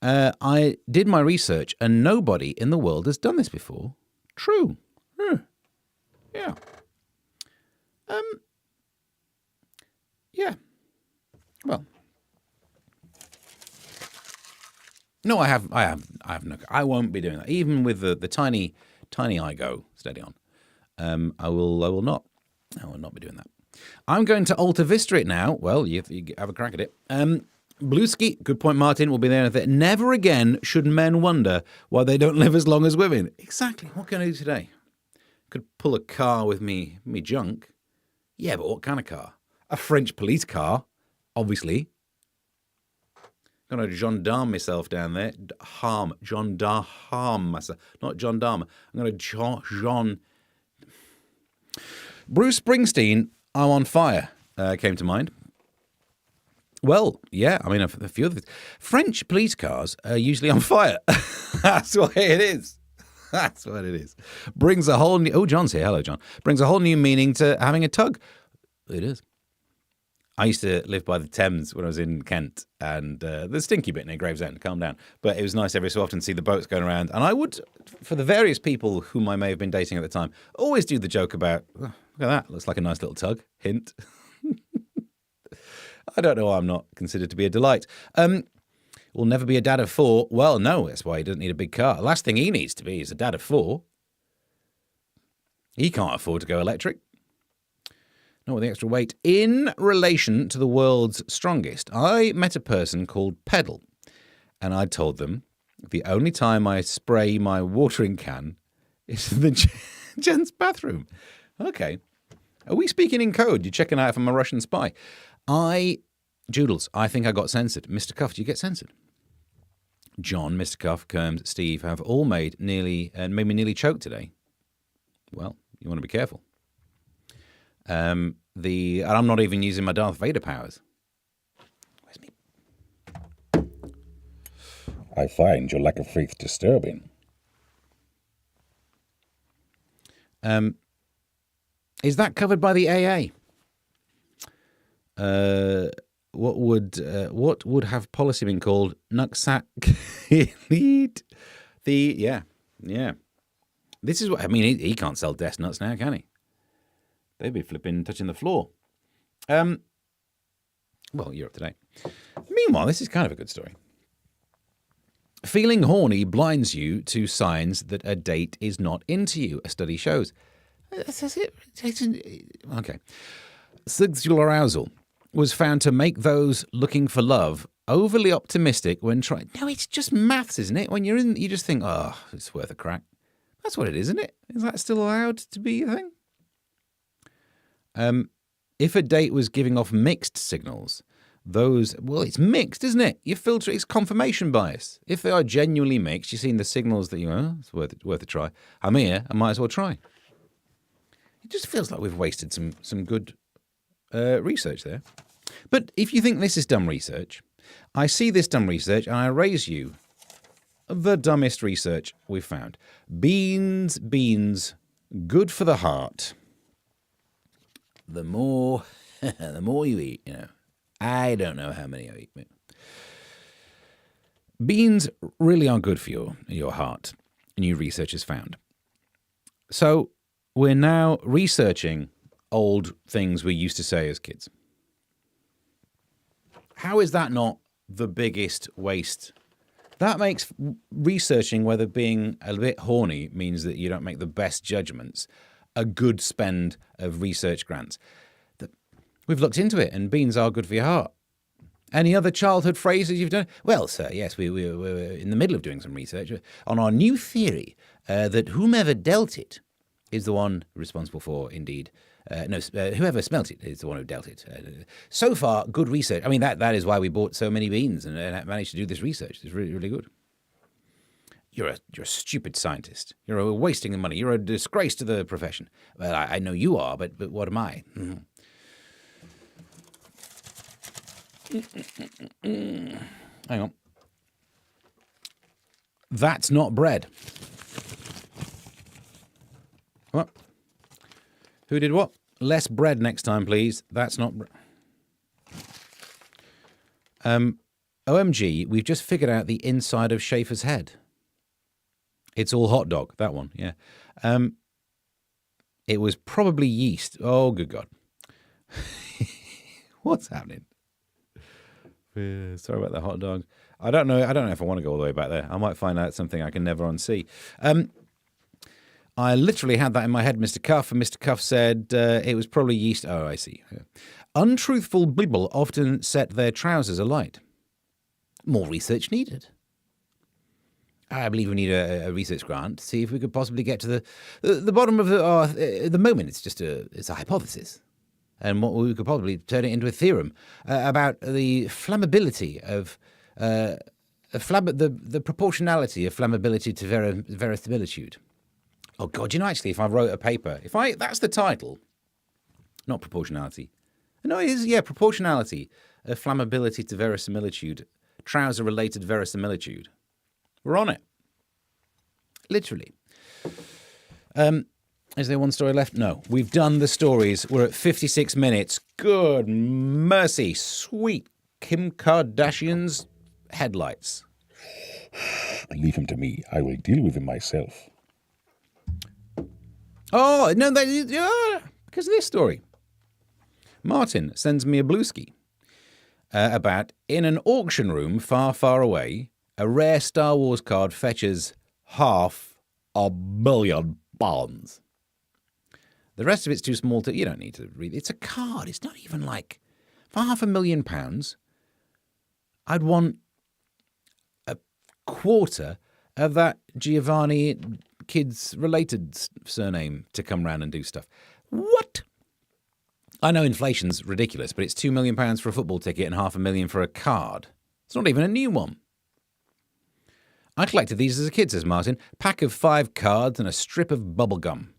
I did my research, and nobody in the world has done this before. True. Yeah. Yeah. Well. No, I have no. I won't be doing that. Even with the tiny I go steady on. I will not be doing that. I'm going to Alta Vista it now. Well, you have a crack at it. Blueski, good point, Martin, will be there. Never again should men wonder why they don't live as long as women. Exactly. What can I do today? Could pull a car with me junk. Yeah, but what kind of car? A French police car, obviously. I'm going to gendarme myself down there. Gendarme myself. Not gendarme. I'm going to Jean. Bruce Springsteen, I'm on fire, came to mind. Well, yeah, I mean, a few of the French police cars are usually on fire. That's what it is. That's what it is. Brings a whole new... Oh, John's here. Hello, John. Brings a whole new meaning to having a tug. It is. I used to live by the Thames when I was in Kent, and the stinky bit near Gravesend, calm down. But it was nice every so often to see the boats going around. And I would, for the various people whom I may have been dating at the time, always do the joke about, oh, look at that, looks like a nice little tug. Hint. I don't know why I'm not considered to be a delight. Will never be a dad of 4. Well, no, that's why he doesn't need a big car. The last thing he needs to be is a dad of 4. He can't afford to go electric. Not with the extra weight. In relation to the world's strongest, I met a person called Pedal, and I told them the only time I spray my watering can is in the gents' bathroom. Okay. Are we speaking in code? You're checking out if I'm a Russian spy. Joodles, I think I got censored. Mr. Cuff, do you get censored? John, Mr. Cuff, Kerms, Steve have all made me nearly choke today. Well, you want to be careful. And I'm not even using my Darth Vader powers. Where's me? I find your lack of faith disturbing. Is that covered by the AA? What would have policy been called? Nuksak lead. Yeah. This is what I mean. He can't sell death nuts now, can he? They'd be flipping touching the floor. Well, you're up to date. Meanwhile, this is kind of a good story. Feeling horny blinds you to signs that a date is not into you, a study shows. That's it. Okay. Sexual arousal was found to make those looking for love overly optimistic when trying. No, it's just maths, isn't it? When you're in, you just think, oh, it's worth a crack. That's what it is, isn't it? Is that still allowed to be a thing? If a date was giving off mixed signals, it's mixed, isn't it? You filter, it's confirmation bias. If they are genuinely mixed, you've seen the signals that it's worth a try. I'm here, I might as well try. It just feels like we've wasted some good research there. But if you think this is dumb research, I see this dumb research and I raise you the dumbest research we've found. Beans, good for the heart. The more you eat, I don't know how many I eat. Beans really are good for your heart, new research has found. So we're now researching old things we used to say as kids. How is that not the biggest waste? That makes researching whether being a bit horny means that you don't make the best judgments a good spend of research grants. We've looked into it, and beans are good for your heart. Any other childhood phrases you've done? Well, sir, yes, we're in the middle of doing some research on our new theory that whomever dealt it is the one responsible for, indeed. Whoever smelt it is the one who dealt it. So far, good research. I mean, that is why we bought so many beans and managed to do this research. It's really, really good. You're a stupid scientist. You're wasting the money. You're a disgrace to the profession. Well, I know you are, but what am I? Hang on. That's not bread. What? Who did what? Less bread next time, please. That's not bread. OMG, we've just figured out the inside of Schaefer's head. It's all hot dog, that one, yeah. It was probably yeast. Oh, good God. What's happening? Sorry about the hot dog. I don't know if I want to go all the way back there. I might find out something I can never unsee. I literally had that in my head, Mr. Cuff, and Mr. Cuff said it was probably yeast. Oh, I see. Untruthful people often set their trousers alight. More research needed. I believe we need a research grant to see if we could possibly get to the bottom of the moment. It's just it's a hypothesis. and what we could probably turn it into a theorem about the flammability of the proportionality of flammability to verisimilitude. Oh God, actually, if I wrote a paper, that's the title, not proportionality. No, it is, proportionality of flammability to verisimilitude, trouser-related verisimilitude. We're on it. Literally. Is there one story left? No. We've done the stories. We're at 56 minutes. Good mercy. Sweet Kim Kardashian's headlights. Leave him to me. I will deal with him myself. Oh, no, because of this story. Martin sends me a blueski about in an auction room far, far away, a rare Star Wars card fetches £500 million. The rest of it's too small to... You don't need to read it. It's a card. It's not even like... For £500,000, I'd want a quarter of that Giovanni kid's related surname to come round and do stuff. What? I know inflation's ridiculous, but it's £2 million for a football ticket and £500,000 for a card. It's not even a new one. I collected these as a kid, says Martin. Pack of 5 cards and a strip of bubble gum.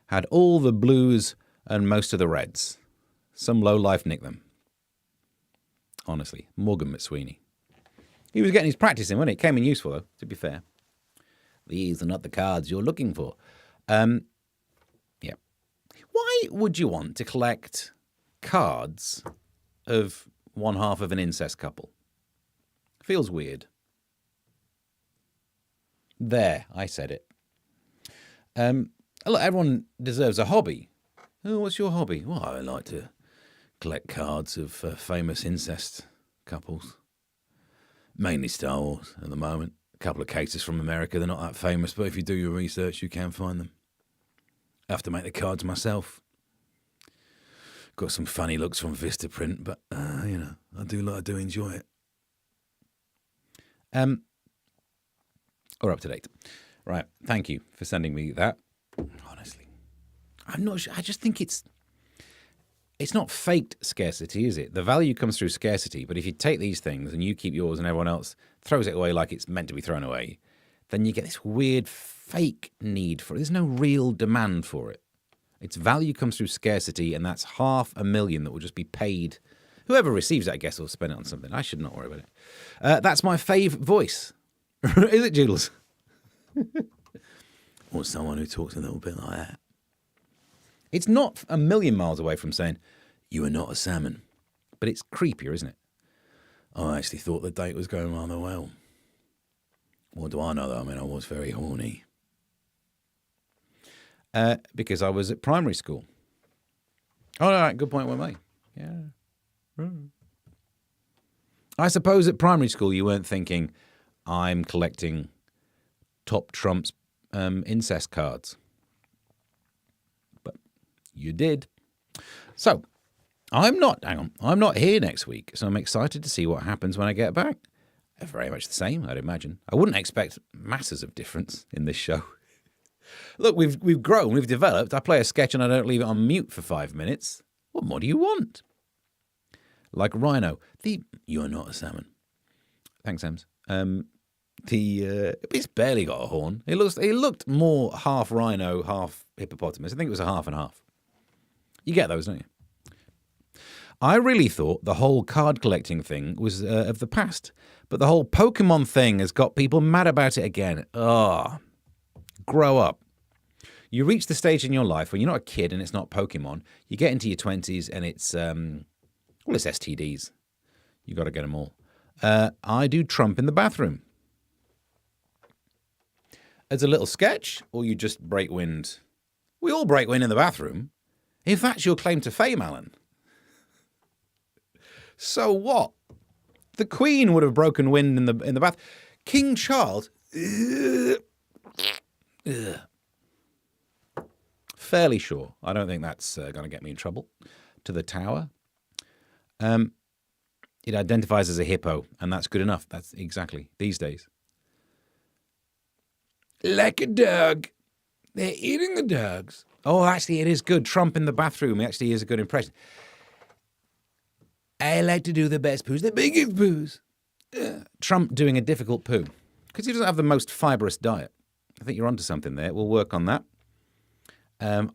Had all the blues and most of the reds. Some lowlife nicked them. Honestly, Morgan McSweeney. He was getting his practice in, wasn't he? It came in useful, though, to be fair. These are not the cards you're looking for. Yeah. Why would you want to collect cards of one half of an incest couple? Feels weird. There, I said it. Look, everyone deserves a hobby. Oh, what's your hobby? Well, I like to collect cards of famous incest couples. Mainly Star Wars at the moment. A couple of cases from America. They're not that famous, but if you do your research, you can find them. I have to make the cards myself. Got some funny looks from Vistaprint, but, I do enjoy it. Or up to date. Right, thank you for sending me that. Honestly, I'm not sure. I just think it's not faked scarcity, is it? The value comes through scarcity, but if you take these things and you keep yours and everyone else throws it away like it's meant to be thrown away, then you get this weird fake need for it. There's no real demand for it. Its value comes through scarcity, and that's £500,000 that will just be paid. Whoever receives it, I guess, will spend it on something. I should not worry about it. That's my fave voice. Is it, Jules? Or someone who talks a little bit like that. It's not a million miles away from saying, you are not a salmon. But it's creepier, isn't it? I actually thought the date was going rather well. What do I know, though? I mean, I was very horny. Because I was at primary school. Oh, all right, good point, well made. Yeah. I suppose at primary school you weren't thinking, I'm collecting top Trump's incest cards. But you did. So, I'm not here next week, so I'm excited to see what happens when I get back. Very much the same, I'd imagine. I wouldn't expect masses of difference in this show. Look, we've grown, we've developed. I play a sketch and I don't leave it on mute for 5 minutes. What more do you want? Like Rhino, you're not a salmon. Thanks, Ems. It's barely got a horn. It looked more half rhino, half hippopotamus. I think it was a half and half. You get those, don't you? I really thought the whole card collecting thing was of the past, but the whole Pokemon thing has got people mad about it again. Grow up. You reach the stage in your life when you're not a kid and it's not Pokemon. You get into your 20s and it's it's STDs. You got to get them all. I do Trump in the bathroom. As a little sketch, or you just break wind? We all break wind in the bathroom. If that's your claim to fame, Alan. So what? The Queen would have broken wind in the bath. King Charles, fairly sure. I don't think that's going to get me in trouble. To the Tower. It identifies as a hippo, and that's good enough. That's exactly these days. Like a dog. They're eating the dogs. Oh, actually, it is good. Trump in the bathroom actually is a good impression. I like to do the best poos, the biggest poos. Trump doing a difficult poo because he doesn't have the most fibrous diet. I think you're onto something there. We'll work on that. M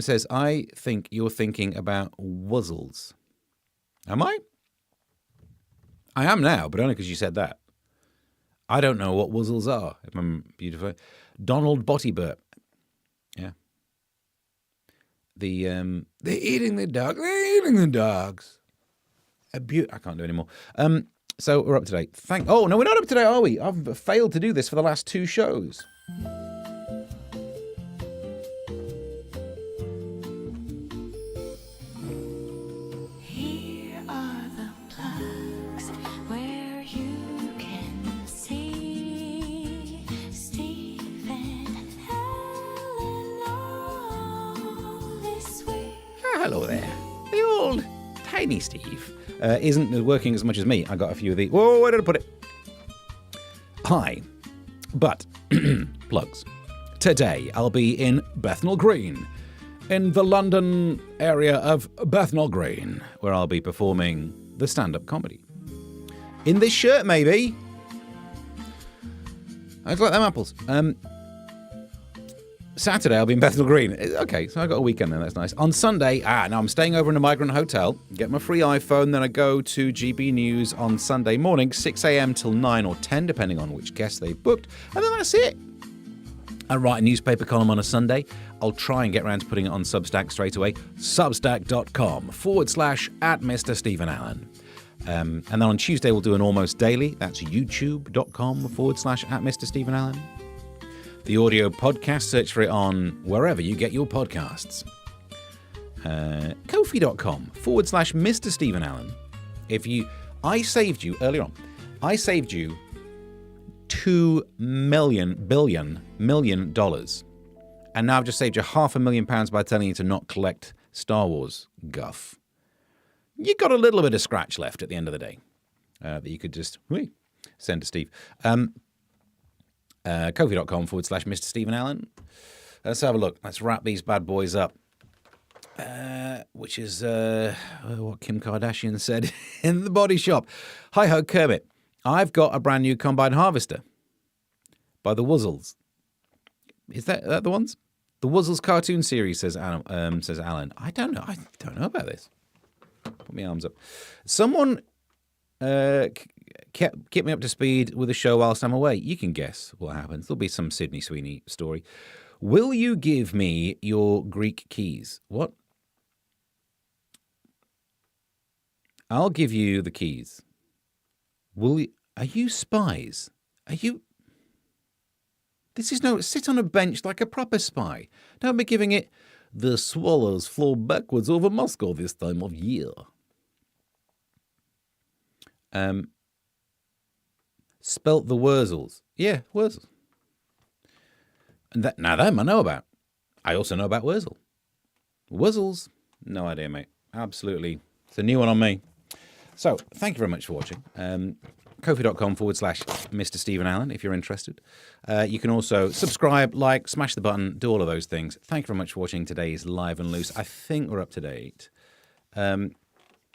says, I think you're thinking about wuzzles. Am I? I am now, but only because you said that. I don't know what wuzzles are, if I'm beautiful. Donald Bottyburt. Yeah. They're eating the dog. They're eating the dogs. I can't do anymore. So we're up to date. Oh, no, we're not up to date, are we? I've failed to do this for the last 2 shows. Here are the plugs where you can see Steve and Helen all this way. Hello there. The old tiny Steve isn't working as much as me. I got a few of these. Whoa, where did I put it? Hi. But, plugs. Today I'll be in Bethnal Green, in the London area of Bethnal Green, where I'll be performing the stand-up comedy. In this shirt, maybe. I just like them apples. Saturday, I'll be in Bethnal Green. Okay, so I got a weekend then, that's nice. On Sunday, now I'm staying over in a migrant hotel, get my free iPhone, then I go to GB News on Sunday morning, 6 a.m. till 9 or 10, depending on which guests they've booked, and then that's it. I write a newspaper column on a Sunday. I'll try and get around to putting it on Substack straight away. Substack.com/@Mr. Stephen Allen. And then on Tuesday, we'll do an almost daily. That's youtube.com/@Mr. Stephen Allen. The audio podcast, search for it on wherever you get your podcasts. Ko-fi.com/Mr. Stephen Allen. I saved you earlier on. I saved you $2 million. And now I've just saved you £500,000 by telling you to not collect Star Wars guff. You got a little bit of scratch left at the end of the day that you could just send to Steve. Ko-fi.com/Mr. Stephen Allen. Let's have a look. Let's wrap these bad boys up. Which is what Kim Kardashian said in the Body Shop. Hi-ho, Kermit. I've got a brand new combine harvester by the Wuzzles. Is that the ones? The Wuzzles cartoon series, says Alan. I don't know. I don't know about this. Put my arms up. Someone keep me up to speed with the show whilst I'm away. You can guess what happens. There'll be some Sydney Sweeney story. Will you give me your Greek keys? What? I'll give you the keys. Are you spies? Are you... This is no... Sit on a bench like a proper spy. Don't be giving it... The swallows flew backwards over Moscow this time of year. Spelt the Wurzels. Yeah, Wurzels. And now them I know about. I also know about Wurzel. Wurzels? No idea, mate. Absolutely. It's a new one on me. So, thank you very much for watching. Ko-fi.com/Mr. Stephen Allen, if you're interested. You can also subscribe, like, smash the button, do all of those things. Thank you very much for watching today's Live and Loose. I think we're up to date. I'll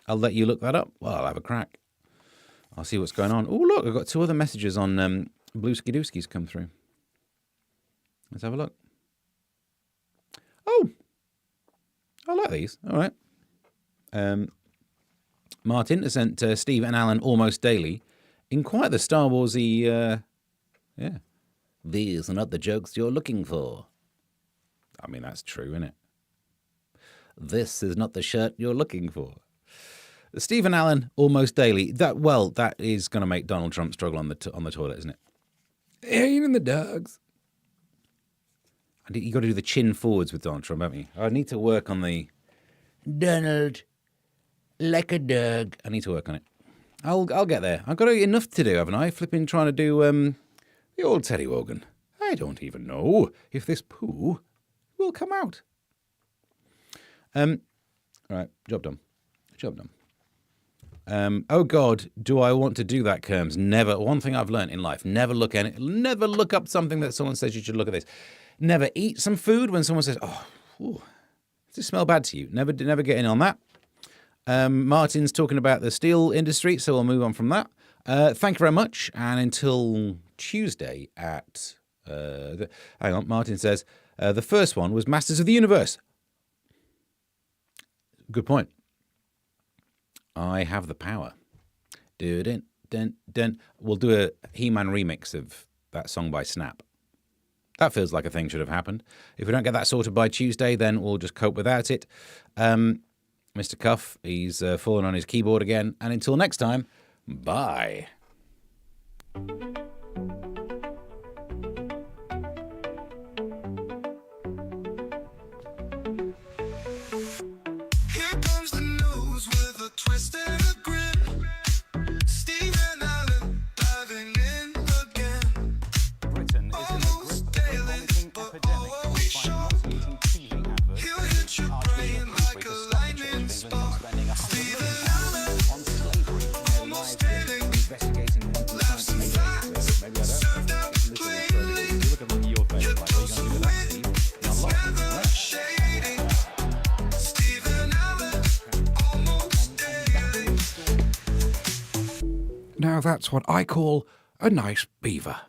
let you look that up. Well, I'll have a crack. I'll see what's going on. Oh, look, I've got 2 other messages on Blue Skidooskies come through. Let's have a look. Oh, I like these. All right. Martin has sent Steve and Alan almost daily in quite the Star Warsy, yeah. These are not the jokes you're looking for. I mean, that's true, isn't it? This is not the shirt you're looking for. Steve and Alan almost daily. That is going to make Donald Trump struggle on the toilet, isn't it? Eating the dogs. You got to do the chin forwards with Donald Trump, haven't you? I need to work on the Donald. Like a dog. I need to work on it. I'll get there. I've got enough to do, haven't I? Flipping trying to do the old Teddy Wogan. I don't even know if this poo will come out. All right, job done. Oh God, do I want to do that, Kerms? Never. One thing I've learned in life: never look up something that someone says you should look at this. Never eat some food when someone says, "Oh, does it smell bad to you?" Never get in on that. Martin's talking about the steel industry, so we'll move on from that. Thank you very much. And until Tuesday at... hang on, Martin says, the first one was Masters of the Universe. Good point. I have the power. Dun, dun, dun. We'll do a He-Man remix of that song by Snap. That feels like a thing should have happened. If we don't get that sorted by Tuesday, then we'll just cope without it. Mr. Cuff, he's fallen on his keyboard again. And until next time, bye. Here comes the news with a twist and a grin. Steve and Alan diving in again. Britain is Almost daily, but oh, are we sure? He'll hit your brain like a lightning spark. Steve and Alan, almost daily. Laughs and facts, served out plainly. Yet those who win, it's never shady. Steve and Alan, almost daily. Now that's what I call a nice beaver.